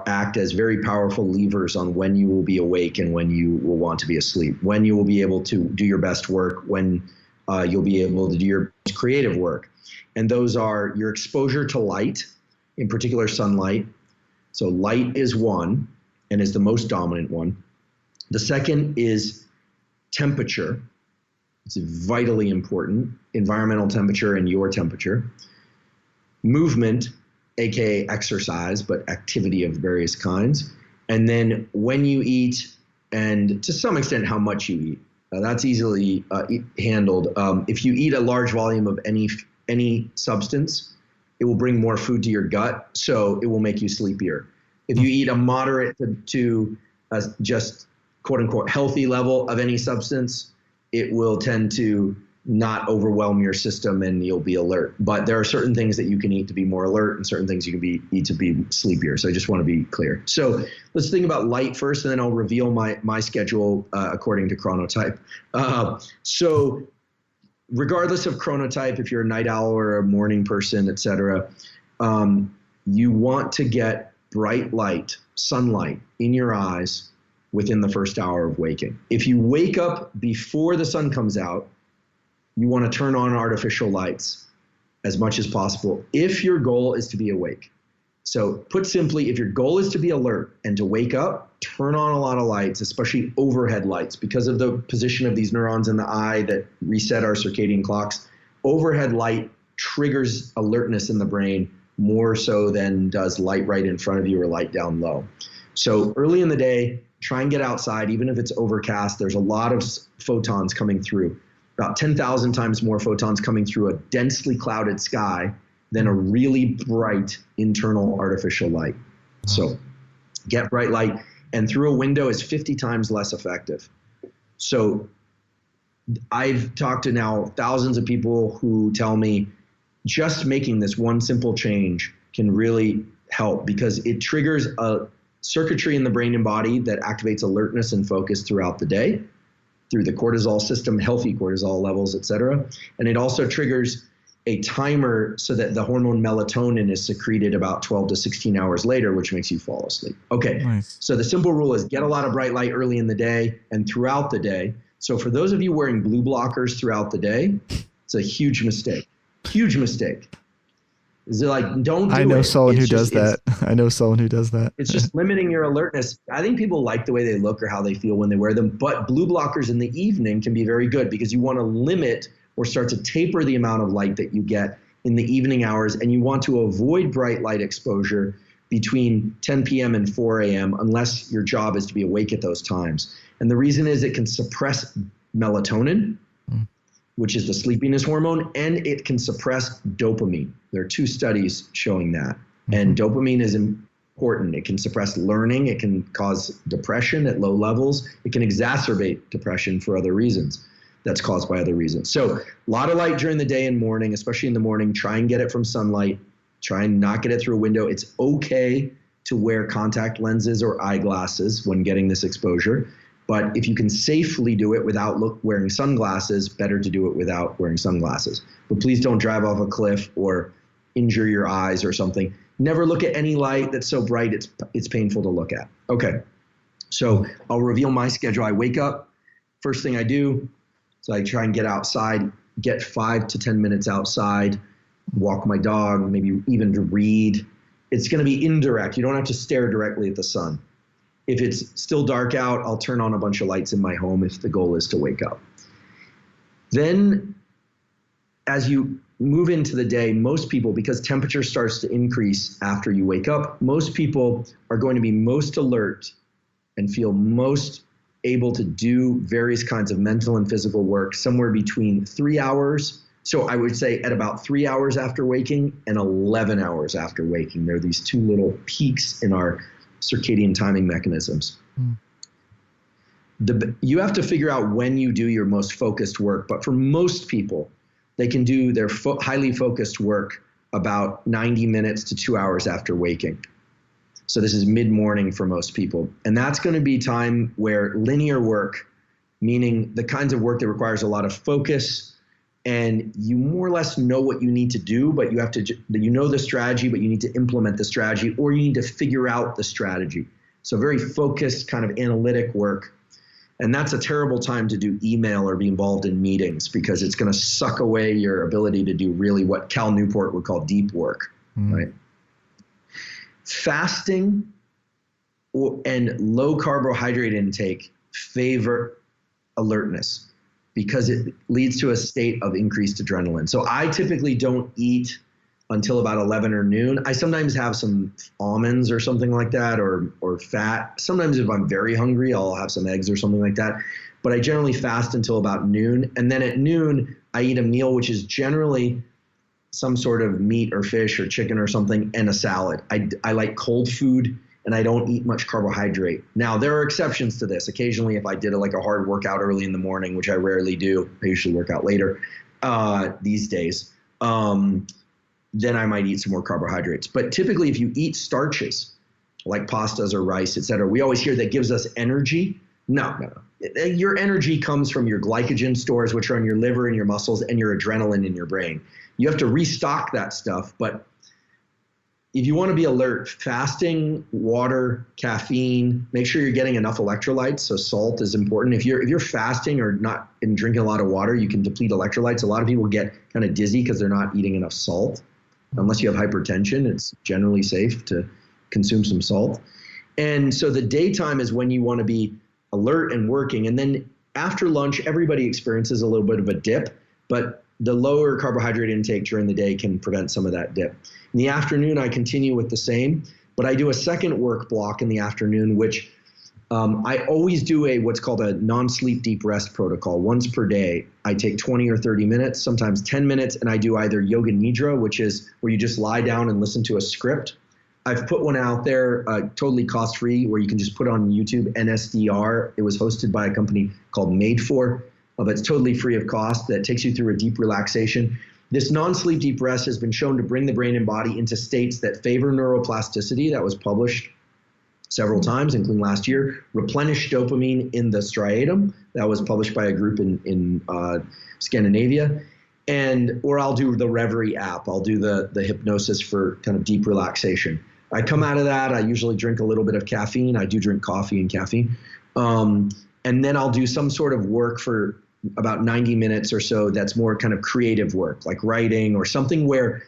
act as very powerful levers on when you will be awake and when you will want to be asleep, when you will be able to do your best work, when you'll be able to do your creative work. And those are your exposure to light, in particular sunlight. So light is one and is the most dominant one. The second is temperature. It's vitally important, environmental temperature and your temperature. Movement, aka exercise, but activity of various kinds. And then when you eat, and to some extent how much you eat. That's easily handled. If you eat a large volume of any substance, it will bring more food to your gut, so it will make you sleepier. If you eat a moderate to just quote unquote healthy level of any substance, it will tend to not overwhelm your system and you'll be alert. But there are certain things that you can eat to be more alert and certain things you can eat to be sleepier. So I just want to be clear. So let's think about light first, and then I'll reveal my schedule according to chronotype. So regardless of chronotype, if you're a night owl or a morning person, et cetera, you want to get bright light, sunlight in your eyes within the first hour of waking. If you wake up before the sun comes out, you want to turn on artificial lights as much as possible if your goal is to be awake. So put simply, if your goal is to be alert and to wake up, turn on a lot of lights, especially overhead lights, because of the position of these neurons in the eye that reset our circadian clocks. Overhead light triggers alertness in the brain more so than does light right in front of you or light down low. So early in the day, try and get outside, even if it's overcast. There's a lot of photons coming through. About 10,000 times more photons coming through a densely clouded sky than a really bright internal artificial light. So get bright light, and through a window is 50 times less effective. So I've talked to now thousands of people who tell me just making this one simple change can really help, because it triggers a circuitry in the brain and body that activates alertness and focus throughout the day, through the cortisol system, healthy cortisol levels, et cetera. And it also triggers a timer so that the hormone melatonin is secreted about 12 to 16 hours later, which makes you fall asleep. Okay, nice. So the simple rule is get a lot of bright light early in the day and throughout the day. So for those of you wearing blue blockers throughout the day, it's a huge mistake, huge mistake. Is it like, don't do it. I know someone who It's does just- that. I know someone who does that. It's just limiting your alertness. I think people like the way they look or how they feel when they wear them, but blue blockers in the evening can be very good because you want to limit or start to taper the amount of light that you get in the evening hours, and you want to avoid bright light exposure between 10 p.m. and 4 a.m. unless your job is to be awake at those times. And the reason is it can suppress melatonin, which is the sleepiness hormone, and it can suppress dopamine. There are 2 studies showing that. And dopamine is important. It can suppress learning. It can cause depression at low levels. It can exacerbate depression for other reasons. That's caused by other reasons. So a lot of light during the day and morning, especially in the morning. Try and get it from sunlight. Try and not get it through a window. It's okay to wear contact lenses or eyeglasses when getting this exposure. But if you can safely do it without wearing sunglasses, better to do it without wearing sunglasses. But please don't drive off a cliff or injure your eyes or something. Never look at any light that's so bright it's painful to look at. Okay, so I'll reveal my schedule. I wake up, first thing I do is I try and get outside, get 5 to 10 minutes outside, walk my dog, maybe even to read. It's going to be indirect. You don't have to stare directly at the sun. If it's still dark out, I'll turn on a bunch of lights in my home if the goal is to wake up. Then as you move into the day, most people, because temperature starts to increase after you wake up, most people are going to be most alert and feel most able to do various kinds of mental and physical work somewhere between 3 hours. So I would say at about 3 hours after waking and 11 hours after waking. There are these 2 little peaks in our circadian timing mechanisms. You have to figure out when you do your most focused work, but for most people, they can do their highly focused work about 90 minutes to 2 hours after waking. So this is mid-morning for most people. And that's going to be time where linear work, meaning the kinds of work that requires a lot of focus, and you more or less know what you need to do, but you have to, you know the strategy, but you need to implement the strategy, or you need to figure out the strategy. So very focused kind of analytic work. And that's a terrible time to do email or be involved in meetings because it's going to suck away your ability to do really what Cal Newport would call deep work, right? Fasting and low carbohydrate intake favor alertness because it leads to a state of increased adrenaline. So I typically don't eat until about 11 or noon. I sometimes have some almonds or something like that, or fat. Sometimes if I'm very hungry, I'll have some eggs or something like that. But I generally fast until about noon. And then at noon, I eat a meal, which is generally some sort of meat or fish or chicken or something, and a salad. I like cold food, and I don't eat much carbohydrate. Now, there are exceptions to this. Occasionally, if I did a hard workout early in the morning, which I rarely do, I usually work out later these days, then I might eat some more carbohydrates. But typically, if you eat starches, like pastas or rice, et cetera, we always hear that gives us energy. No. Your energy comes from your glycogen stores, which are in your liver and your muscles, and your adrenaline in your brain. You have to restock that stuff. But if you want to be alert, fasting, water, caffeine, make sure you're getting enough electrolytes. So salt is important. If you're fasting or not and drinking a lot of water, you can deplete electrolytes. A lot of people get kind of dizzy because they're not eating enough salt. Unless you have hypertension, it's generally safe to consume some salt. And so the daytime is when you want to be alert and working. And then after lunch, everybody experiences a little bit of a dip, but the lower carbohydrate intake during the day can prevent some of that dip. In the afternoon, I continue with the same, but I do a second work block in the afternoon, which I always do what's called a non-sleep deep rest protocol. Once per day, I take 20 or 30 minutes, sometimes 10 minutes, and I do either yoga nidra, which is where you just lie down and listen to a script. I've put one out there totally cost-free where you can just put on YouTube, NSDR. It was hosted by a company called Made For, but it's totally free of cost that takes you through a deep relaxation. This non-sleep deep rest has been shown to bring the brain and body into states that favor neuroplasticity. That was published several times, including last year. Replenish dopamine in the striatum. That was published by a group in Scandinavia. Or I'll do the Reverie app. I'll do the hypnosis for kind of deep relaxation. I come out of that. I usually drink a little bit of caffeine. I do drink coffee and caffeine. And then I'll do some sort of work for about 90 minutes or so that's more kind of creative work, like writing or something where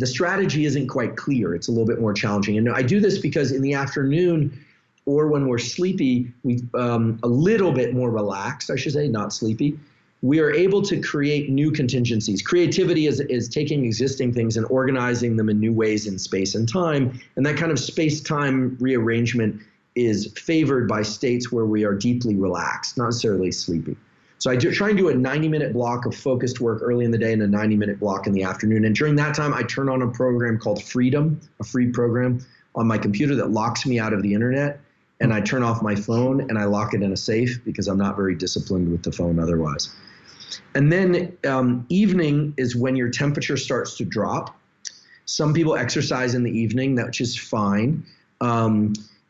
the strategy isn't quite clear. It's a little bit more challenging. And I do this because in the afternoon or when we're sleepy, we a little bit more relaxed, I should say, not sleepy, we are able to create new contingencies. Creativity is taking existing things and organizing them in new ways in space and time. And that kind of space-time rearrangement is favored by states where we are deeply relaxed, not necessarily sleepy. So I try and do a 90-minute block of focused work early in the day and a 90-minute block in the afternoon. And during that time, I turn on a program called Freedom, a free program on my computer that locks me out of the internet. And I turn off my phone and I lock it in a safe because I'm not very disciplined with the phone otherwise. And then evening is when your temperature starts to drop. Some people exercise in the evening, which is fine.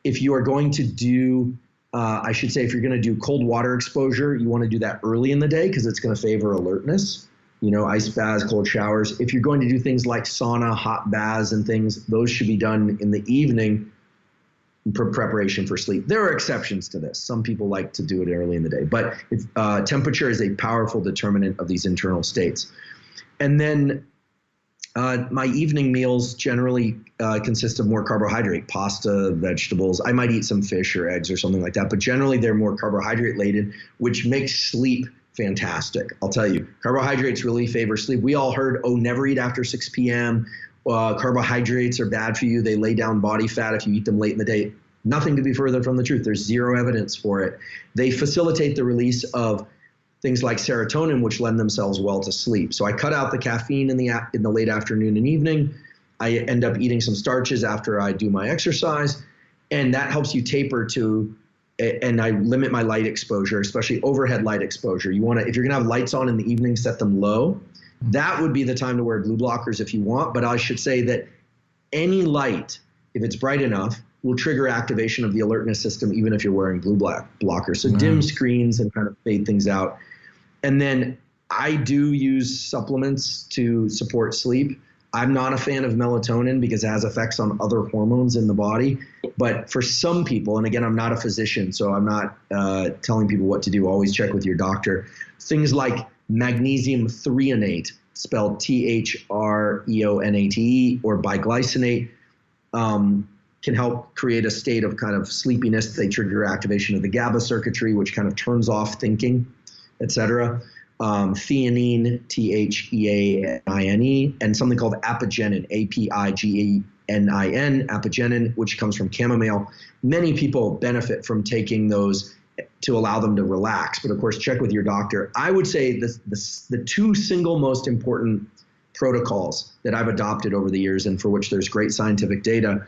If you are going to do, I should say, if you're going to do cold water exposure, you want to do that early in the day because it's going to favor alertness. Ice baths, cold showers. If you're going to do things like sauna, hot baths and things, those should be done in the evening for preparation for sleep. There are exceptions to this. Some people like to do it early in the day, but temperature is a powerful determinant of these internal states. And then my evening meals generally consist of more carbohydrate, pasta, vegetables. I might eat some fish or eggs or something like that, but generally they're more carbohydrate laden, which makes sleep fantastic. I'll tell you, carbohydrates really favor sleep. We all heard, never eat after 6 p.m. Carbohydrates are bad for you. They lay down body fat if you eat them late in the day. Nothing could be further from the truth. There's zero evidence for it. They facilitate the release of things like serotonin, which lend themselves well to sleep. So I cut out the caffeine in the late afternoon and evening. I end up eating some starches after I do my exercise, and that helps you taper to. And I limit my light exposure, especially overhead light exposure. You want to, if you're going to have lights on in the evening, set them low. That would be the time to wear blue blockers if you want, but I should say that any light, if it's bright enough, will trigger activation of the alertness system even if you're wearing blue blockers. So dim screens and kind of fade things out. And then I do use supplements to support sleep. I'm not a fan of melatonin because it has effects on other hormones in the body. But for some people, and again, I'm not a physician, so I'm not telling people what to do. Always check with your doctor. Things like magnesium threonate, spelled Threonate, or biglycinate, can help create a state of kind of sleepiness. They trigger activation of the GABA circuitry, which kind of turns off thinking, etc. Theanine, Theanine, and something called apigenin, Apigenin, apigenin, which comes from chamomile. Many people benefit from taking those to allow them to relax. But of course, check with your doctor. I would say the two single most important protocols that I've adopted over the years and for which there's great scientific data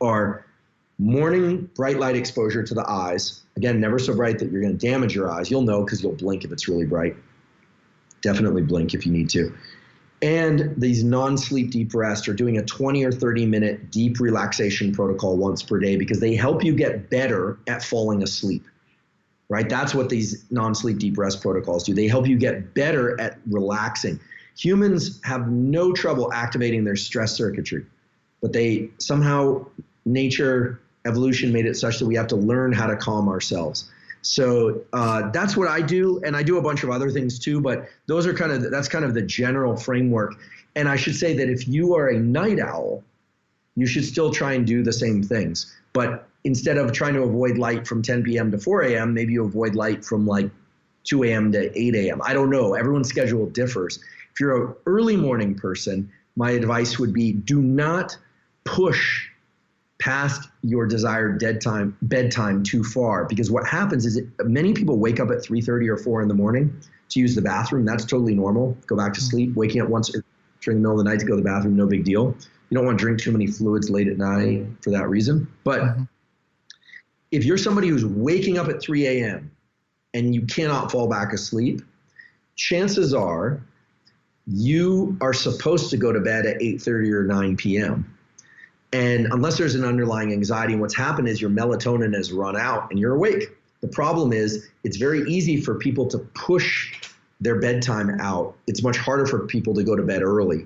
are morning bright light exposure to the eyes. Again, never so bright that you're going to damage your eyes. You'll know because you'll blink if it's really bright. Definitely blink if you need to. And these non-sleep deep rest, or doing a 20 or 30 minute deep relaxation protocol once per day, because they help you get better at falling asleep. Right? That's what these non-sleep deep rest protocols do. They help you get better at relaxing. Humans have no trouble activating their stress circuitry, but they somehow, nature, evolution made it such that we have to learn how to calm ourselves. So that's what I do, and I do a bunch of other things too, but those are that's kind of the general framework. And I should say that if you are a night owl, you should still try and do the same things. But instead of trying to avoid light from 10 p.m. to 4 a.m., maybe you avoid light from like 2 a.m. to 8 a.m. I don't know. Everyone's schedule differs. If you're an early morning person, my advice would be do not push past your desired bedtime too far, because what happens is many people wake up at 3:30 or 4 in the morning to use the bathroom. That's totally normal. Go back to sleep. Waking up once during the middle of the night to go to the bathroom, no big deal. You don't want to drink too many fluids late at night for that reason. But if you're somebody who's waking up at 3 a.m. and you cannot fall back asleep, chances are you are supposed to go to bed at 8:30 or 9 p.m. And unless there's an underlying anxiety, what's happened is your melatonin has run out and you're awake. The problem is it's very easy for people to push their bedtime out. It's much harder for people to go to bed early.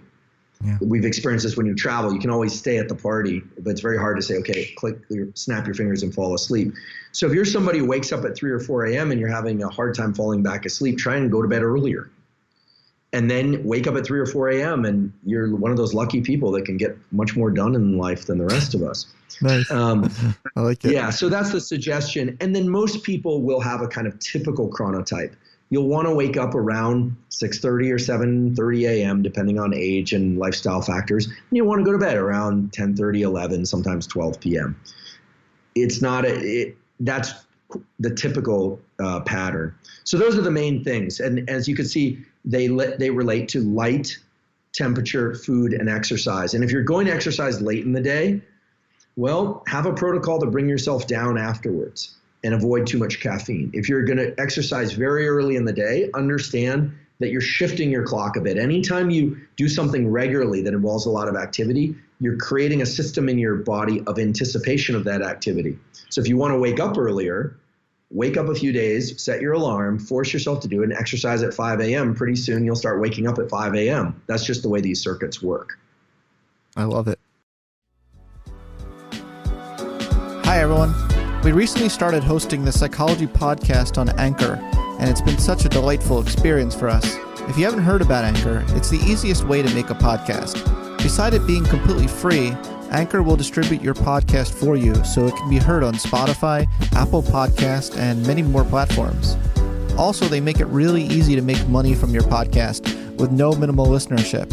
Yeah. We've experienced this when you travel. You can always stay at the party, but it's very hard to say, okay, snap your fingers and fall asleep. So if you're somebody who wakes up at 3 or 4 a.m. and you're having a hard time falling back asleep, try and go to bed earlier. and then wake up at 3 or 4 a.m. and you're one of those lucky people that can get much more done in life than the rest of us. Nice. I like it. Yeah, so that's the suggestion. And then most people will have a kind of typical chronotype. You'll want to wake up around 6:30 or 7:30 a.m., depending on age and lifestyle factors. And you want to go to bed around 10:30, 11, sometimes 12 p.m. It's not that's the typical pattern. So those are the main things. And as you can see, they relate to light, temperature, food, and exercise. And if you're going to exercise late in the day, well, have a protocol to bring yourself down afterwards and avoid too much caffeine. If you're going to exercise very early in the day, understand that you're shifting your clock a bit. Anytime you do something regularly that involves a lot of activity, you're creating a system in your body of anticipation of that activity. So if you want to wake up earlier, wake up a few days, set your alarm, force yourself to do it, and exercise at 5 a.m. Pretty soon you'll start waking up at 5 a.m. That's just the way these circuits work. I love it. Hi, everyone. We recently started hosting the Psychology Podcast on Anchor, and it's been such a delightful experience for us. If you haven't heard about Anchor, it's the easiest way to make a podcast. Beside it being completely free, Anchor will distribute your podcast for you so it can be heard on Spotify, Apple Podcast, and many more platforms. Also, they make it really easy to make money from your podcast with no minimal listenership.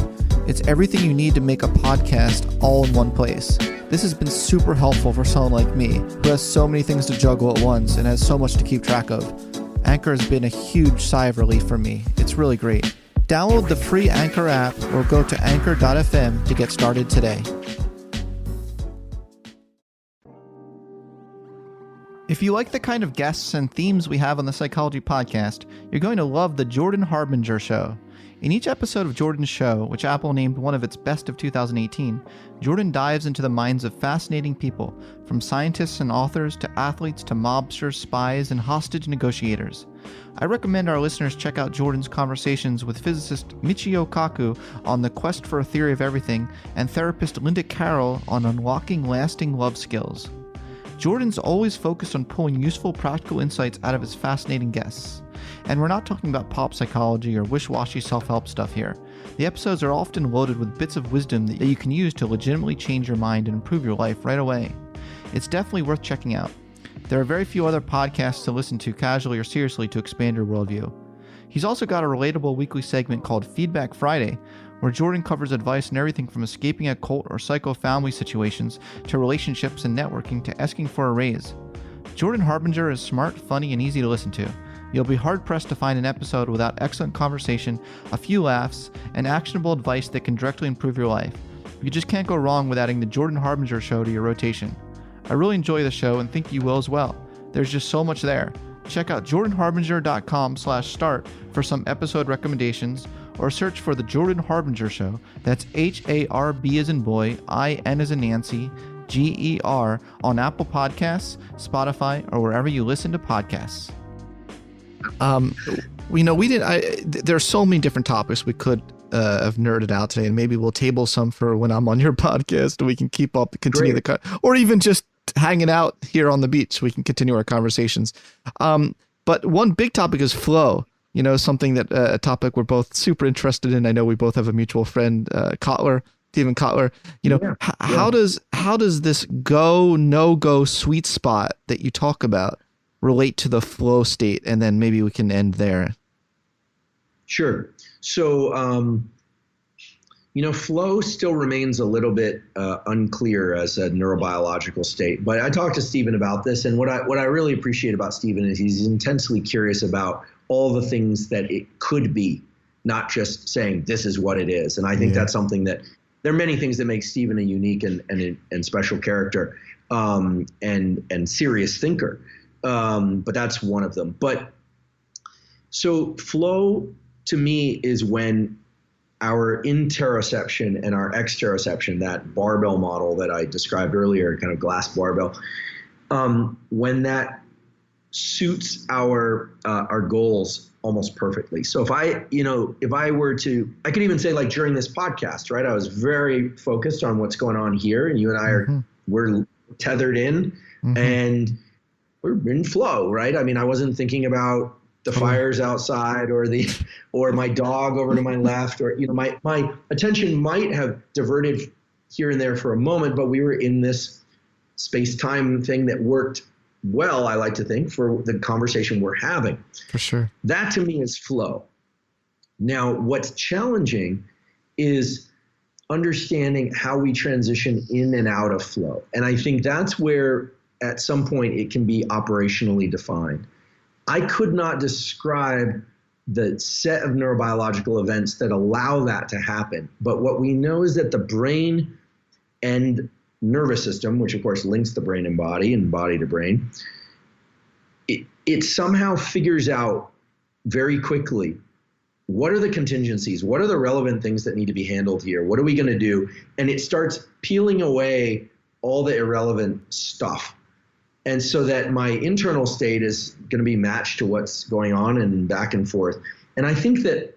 It's everything you need to make a podcast all in one place. This has been super helpful for someone like me who has so many things to juggle at once and has so much to keep track of. Anchor has been a huge sigh of relief for me. It's really great. Download the free Anchor app or go to anchor.fm to get started today. If you like the kind of guests and themes we have on the Psychology Podcast, you're going to love The Jordan Harbinger Show. In each episode of Jordan's show, which Apple named one of its best of 2018, Jordan dives into the minds of fascinating people, from scientists and authors to athletes to mobsters, spies, and hostage negotiators. I recommend our listeners check out Jordan's conversations with physicist Michio Kaku on the quest for a theory of everything and therapist Linda Carroll on unlocking lasting love skills. Jordan's always focused on pulling useful practical insights out of his fascinating guests. And we're not talking about pop psychology or wish-washy self-help stuff here. The episodes are often loaded with bits of wisdom that you can use to legitimately change your mind and improve your life right away. It's definitely worth checking out. There are very few other podcasts to listen to casually or seriously to expand your worldview. He's also got a relatable weekly segment called Feedback Friday, where Jordan covers advice on everything from escaping a cult or psycho family situations to relationships and networking to asking for a raise. Jordan Harbinger is smart, funny, and easy to listen to. You'll be hard-pressed to find an episode without excellent conversation, a few laughs, and actionable advice that can directly improve your life. You just can't go wrong with adding the Jordan Harbinger Show to your rotation. I really enjoy the show and think you will as well. There's just so much there. Check out jordanharbinger.com/start for some episode recommendations, or search for The Jordan Harbinger Show. That's HARB as in boy, IN as in Nancy, GER on Apple Podcasts, Spotify, or wherever you listen to podcasts. There are so many different topics we could have nerded out today, and maybe we'll table some for when I'm on your podcast and we can continue or even just hanging out here on the beach. We can continue our conversations. But one big topic is flow. Something that a topic we're both super interested in. I know we both have a mutual friend, Stephen Kotler. How does this no-go sweet spot that you talk about relate to the flow state? And then maybe we can end there. Sure. So, flow still remains a little bit unclear as a neurobiological state. But I talked to Stephen about this, and what I really appreciate about Stephen is he's intensely curious about all the things that it could be, not just saying this is what it is. And I think that's something that there are many things that make Stephen a unique and special character and serious thinker. But that's one of them. But so flow to me is when our interoception and our exteroception, that barbell model that I described earlier, kind of glass barbell, when that suits our goals almost perfectly. So if I could even say, like, during this podcast, right, I was very focused on what's going on here, and you and I we're tethered in, and we're in flow, right? I mean, I wasn't thinking about the fires outside or my dog over to my left, or, my attention might have diverted here and there for a moment, but we were in this space-time thing that worked well, I like to think, for the conversation we're having. For sure. That to me is flow. Now, what's challenging is understanding how we transition in and out of flow. And I think that's where at some point it can be operationally defined. I could not describe the set of neurobiological events that allow that to happen. But what we know is that the brain and nervous system, which of course links the brain and body to brain, it somehow figures out very quickly, what are the contingencies? What are the relevant things that need to be handled here? What are we going to do? And it starts peeling away all the irrelevant stuff. And so that my internal state is going to be matched to what's going on and back and forth. And I think that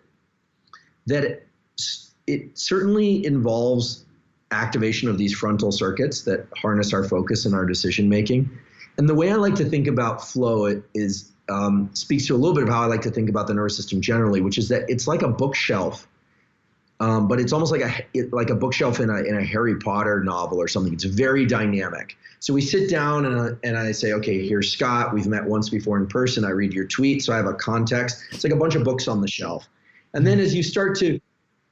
it certainly involves activation of these frontal circuits that harness our focus and our decision making. And the way I like to think about flow is speaks to a little bit of how I like to think about the nervous system generally, which is that it's like a bookshelf, but it's almost like a bookshelf in a Harry Potter novel or something. It's very dynamic. So we sit down and I say, okay, here's Scott. We've met once before in person. I read your tweet, so I have a context. It's like a bunch of books on the shelf. And then as you start to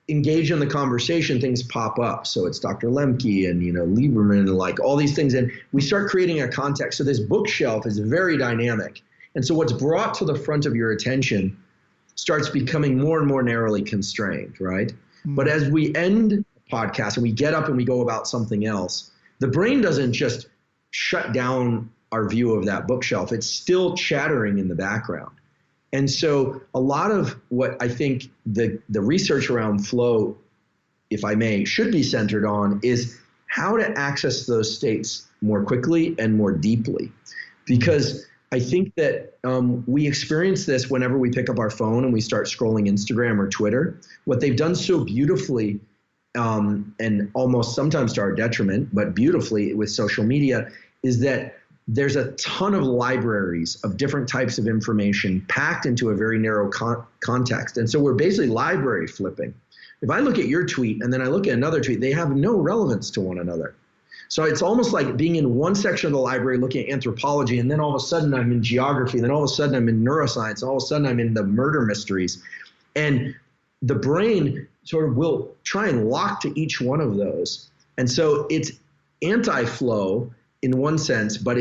engage in the conversation, things pop up. So it's Dr. Lemke and Lieberman and like all these things, and we start creating a context. So this bookshelf is very dynamic, and so what's brought to the front of your attention starts becoming more and more narrowly constrained, right? Mm-hmm. But as we end the podcast and we get up and we go about something else, the brain doesn't just shut down our view of that bookshelf. It's still chattering in the background. And so a lot of what I think the research around flow, if I may, should be centered on is how to access those states more quickly and more deeply. Because I think that we experience this whenever we pick up our phone and we start scrolling Instagram or Twitter. What they've done so beautifully, and almost sometimes to our detriment, but beautifully with social media, is that there's a ton of libraries of different types of information packed into a very narrow context. And so we're basically library flipping. If I look at your tweet and then I look at another tweet, they have no relevance to one another. So it's almost like being in one section of the library looking at anthropology, and then all of a sudden I'm in geography, and then all of a sudden I'm in neuroscience, and all of a sudden I'm in the murder mysteries. And the brain sort of will try and lock to each one of those. And so it's anti-flow in one sense, but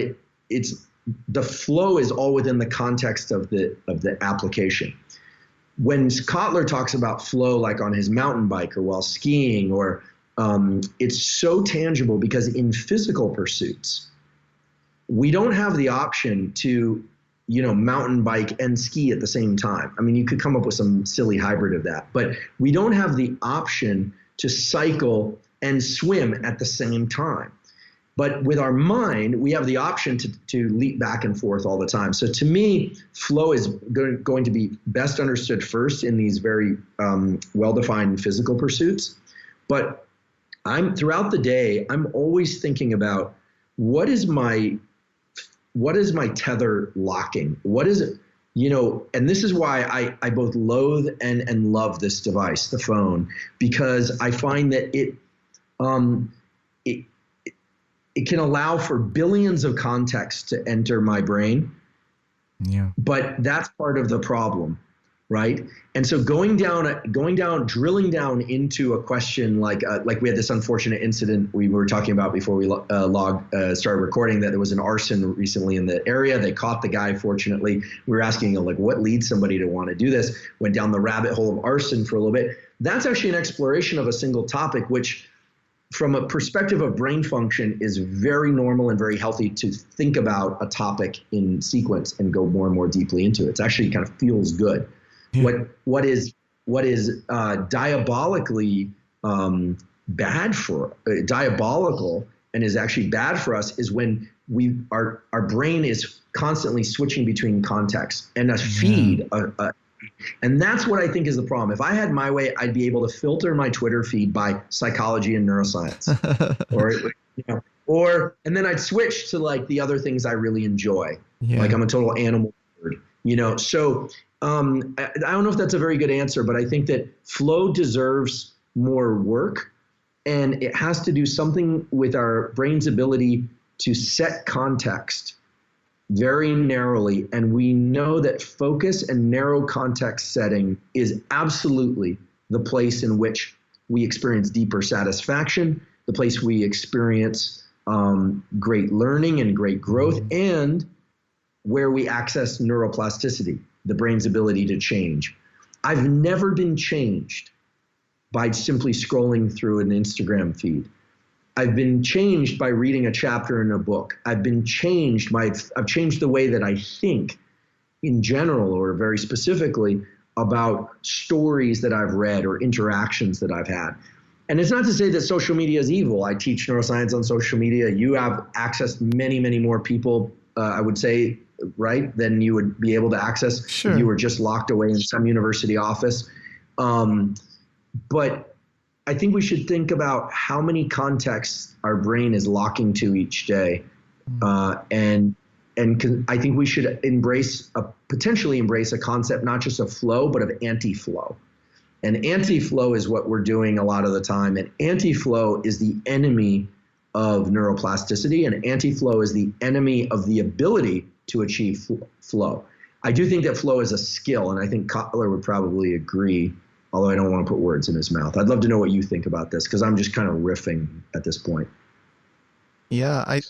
it's the flow is all within the context of the application. When Kotler talks about flow, like on his mountain bike or while skiing, or it's so tangible because in physical pursuits, we don't have the option to, mountain bike and ski at the same time. I mean, you could come up with some silly hybrid of that, but we don't have the option to cycle and swim at the same time. But with our mind, we have the option to leap back and forth all the time. So to me, flow is going to be best understood first in these very well-defined physical pursuits. But throughout the day, I'm always thinking about what is my tether locking? What is it? And this is why I both loathe and love this device, the phone, because I find that it can allow for billions of contexts to enter my brain. Yeah. But that's part of the problem, right? And so drilling down into a question like we had this unfortunate incident we were talking about before we started recording, that there was an arson recently in the area. They caught the guy, fortunately. We were asking, what leads somebody to want to do this? Went down the rabbit hole of arson for a little bit. That's actually an exploration of a single topic, which from a perspective of brain function is very normal and very healthy to think about a topic in sequence and go more and more deeply into it. It's actually kind of feels good. Yeah. What is diabolically diabolical and is actually bad for us is when our brain is constantly switching between contexts and a feed, and that's what I think is the problem. If I had my way, I'd be able to filter my Twitter feed by psychology and neuroscience, and then I'd switch to like the other things I really enjoy. Yeah. Like I'm a total animal nerd, So I don't know if that's a very good answer, but I think that flow deserves more work, and it has to do something with our brain's ability to set context very narrowly. And we know that focus and narrow context setting is absolutely the place in which we experience deeper satisfaction, the place we experience great learning and great growth, and where we access neuroplasticity, the brain's ability to change. I've never been changed by simply scrolling through an Instagram feed. I've been changed by reading a chapter in a book. I've changed the way that I think in general, or very specifically, about stories that I've read or interactions that I've had. And it's not to say that social media is evil. I teach neuroscience on social media. You have access to many, many more people, I would say, right, than you would be able to access if you were just locked away in some university office. But I think we should think about how many contexts our brain is locking to each day. And I think we should potentially embrace a concept, not just of flow, but of anti-flow. And anti-flow is what we're doing a lot of the time. And anti-flow is the enemy of neuroplasticity, and anti-flow is the enemy of the ability to achieve flow. I do think that flow is a skill, and I think Kotler would probably agree, although I don't want to put words in his mouth. I'd love to know what you think about this, because I'm just kind of riffing at this point. Yeah, I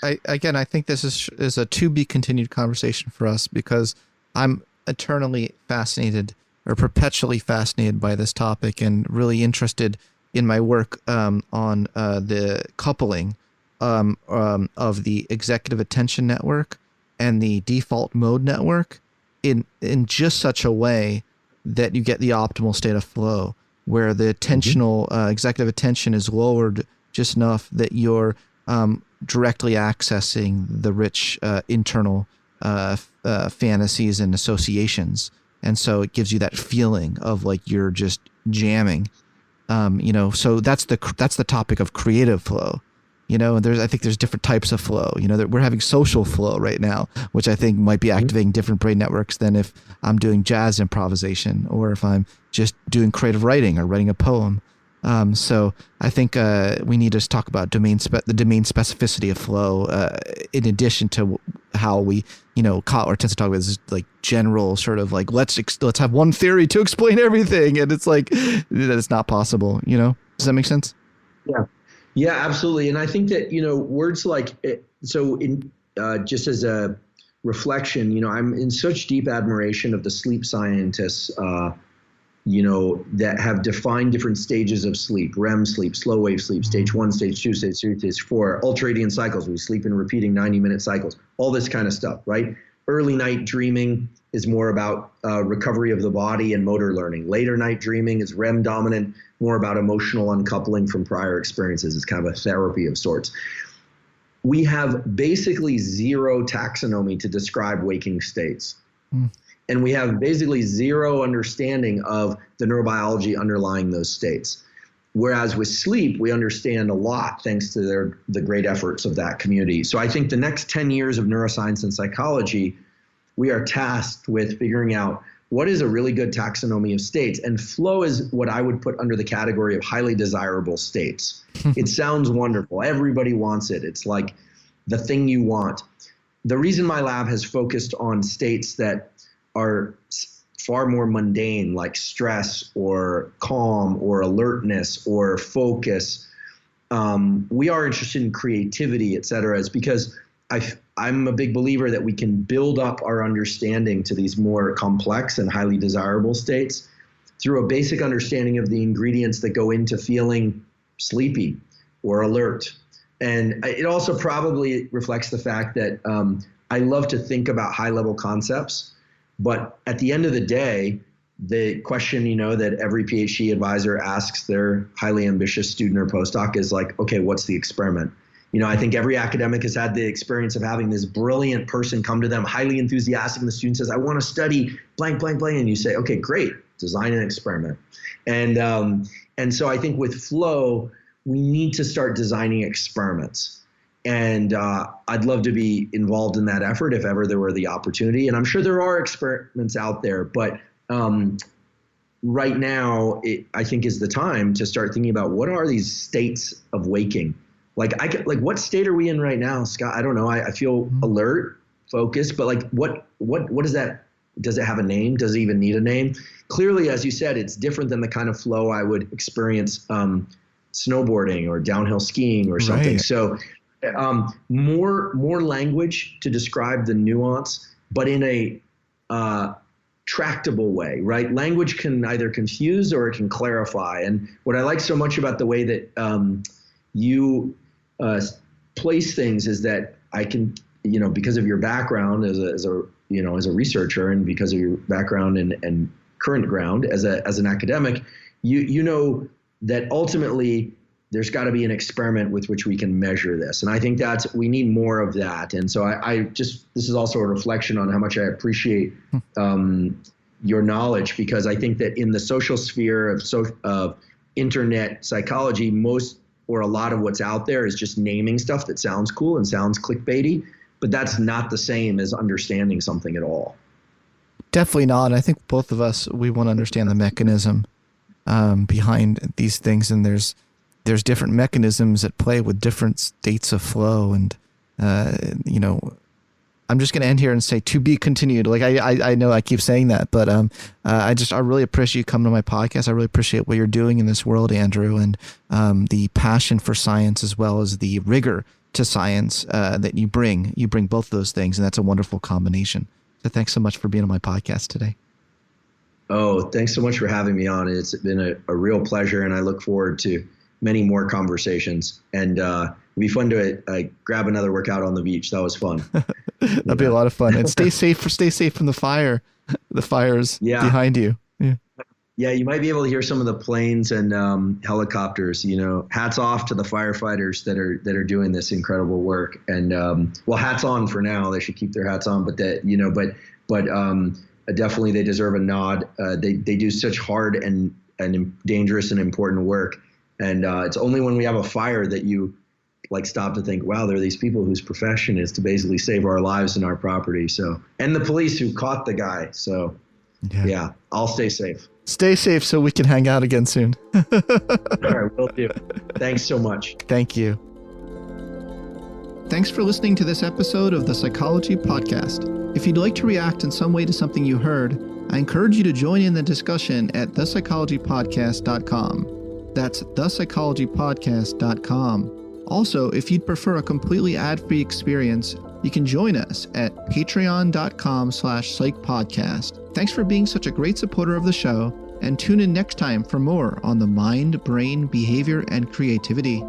think this is a to be continued conversation for us, because I'm eternally fascinated, or perpetually fascinated, by this topic, and really interested in my work on the coupling of the executive attention network and the default mode network in just such a way that you get the optimal state of flow, where the attentional executive attention is lowered just enough that you're directly accessing the rich internal fantasies and associations. And so it gives you that feeling of like you're just jamming, so that's the topic of creative flow. I think there's different types of flow. That we're having social flow right now, which I think might be activating different brain networks than if I'm doing jazz improvisation, or if I'm just doing creative writing or writing a poem. So I think we need to talk about the domain specificity of flow, in addition to how we, Kotler tends to talk about this like general sort of like, let's have one theory to explain everything. And it's like, that it's not possible, Does that make sense? Yeah, absolutely. And I think that, words like, just as a reflection, I'm in such deep admiration of the sleep scientists, that have defined different stages of sleep: REM sleep, slow wave sleep, stage 1, stage 2, stage 3, stage 4, ultradian cycles. We sleep in repeating 90-minute cycles, all this kind of stuff, right? Early night dreaming is more about recovery of the body and motor learning. Later night dreaming is REM dominant, more about emotional uncoupling from prior experiences. It's kind of a therapy of sorts. We have basically zero taxonomy to describe waking states. And we have basically zero understanding of the neurobiology underlying those states. Whereas with sleep, we understand a lot thanks to the great efforts of that community. So I think the next 10 years of neuroscience and psychology, we are tasked with figuring out what is a really good taxonomy of states. And flow is what I would put under the category of highly desirable states. It sounds wonderful. Everybody wants it. It's like the thing you want. The reason my lab has focused on states that are far more mundane, like stress or calm or alertness or focus. We are interested in creativity, et cetera, is because I'm a big believer that we can build up our understanding to these more complex and highly desirable states through a basic understanding of the ingredients that go into feeling sleepy or alert. And it also probably reflects the fact that I love to think about high-level concepts. But at the end of the day, the question, that every PhD advisor asks their highly ambitious student or postdoc is like, okay, what's the experiment? I think every academic has had the experience of having this brilliant person come to them, highly enthusiastic, and the student says, I want to study blank, blank, blank. And you say, okay, great, design an experiment. And so I think with flow, we need to start designing experiments. And I'd love to be involved in that effort if ever there were the opportunity. And I'm sure there are experiments out there, but right now, I think is the time to start thinking about what are these states of waking. Like what state are we in right now, Scott? I don't know. I feel alert, focused, but like what is that? Does it have a name? Does it even need a name? Clearly, as you said, it's different than the kind of flow I would experience snowboarding or downhill skiing or something. Right. So more language to describe the nuance, but in a tractable way, right? Language can either confuse or it can clarify. And what I like so much about the way that you place things is that I can, because of your background as a researcher, and because of your background and current ground as an academic, you know that ultimately there's got to be an experiment with which we can measure this. And I think we need more of that. And so this is also a reflection on how much I appreciate your knowledge, because I think that in the social sphere of internet psychology, most or a lot of what's out there is just naming stuff that sounds cool and sounds clickbaity, but that's not the same as understanding something at all. Definitely not. I think both of us, we want to understand the mechanism behind these things, and there's different mechanisms at play with different states of flow. And I'm just going to end here and say to be continued. Like I know I keep saying that, but I really appreciate you coming to my podcast. I really appreciate what you're doing in this world, Andrew, and the passion for science as well as the rigor to science that you bring. You bring both those things, and that's a wonderful combination. So thanks so much for being on my podcast today. Oh, thanks so much for having me on. It's been a real pleasure, and I look forward to many more conversations. And it'd be fun to grab another workout on the beach. That was fun. That'd be a lot of fun. And stay safe from the fire. The fire's behind you. Yeah, you might be able to hear some of the planes and helicopters. Hats off to the firefighters that are doing this incredible work. And hats on for now. They should keep their hats on. But definitely they deserve a nod. They do such hard and dangerous and important work. And it's only when we have a fire that you stop to think, wow, there are these people whose profession is to basically save our lives and our property. So, and the police who caught the guy. So yeah, I'll stay safe. Stay safe so we can hang out again soon. All right, will do. Thanks so much. Thank you. Thanks for listening to this episode of the Psychology Podcast. If you'd like to react in some way to something you heard, I encourage you to join in the discussion at thepsychologypodcast.com. That's thepsychologypodcast.com. Also, if you'd prefer a completely ad-free experience, you can join us at patreon.com/psychpodcast. Thanks for being such a great supporter of the show, and tune in next time for more on the mind, brain, behavior, and creativity.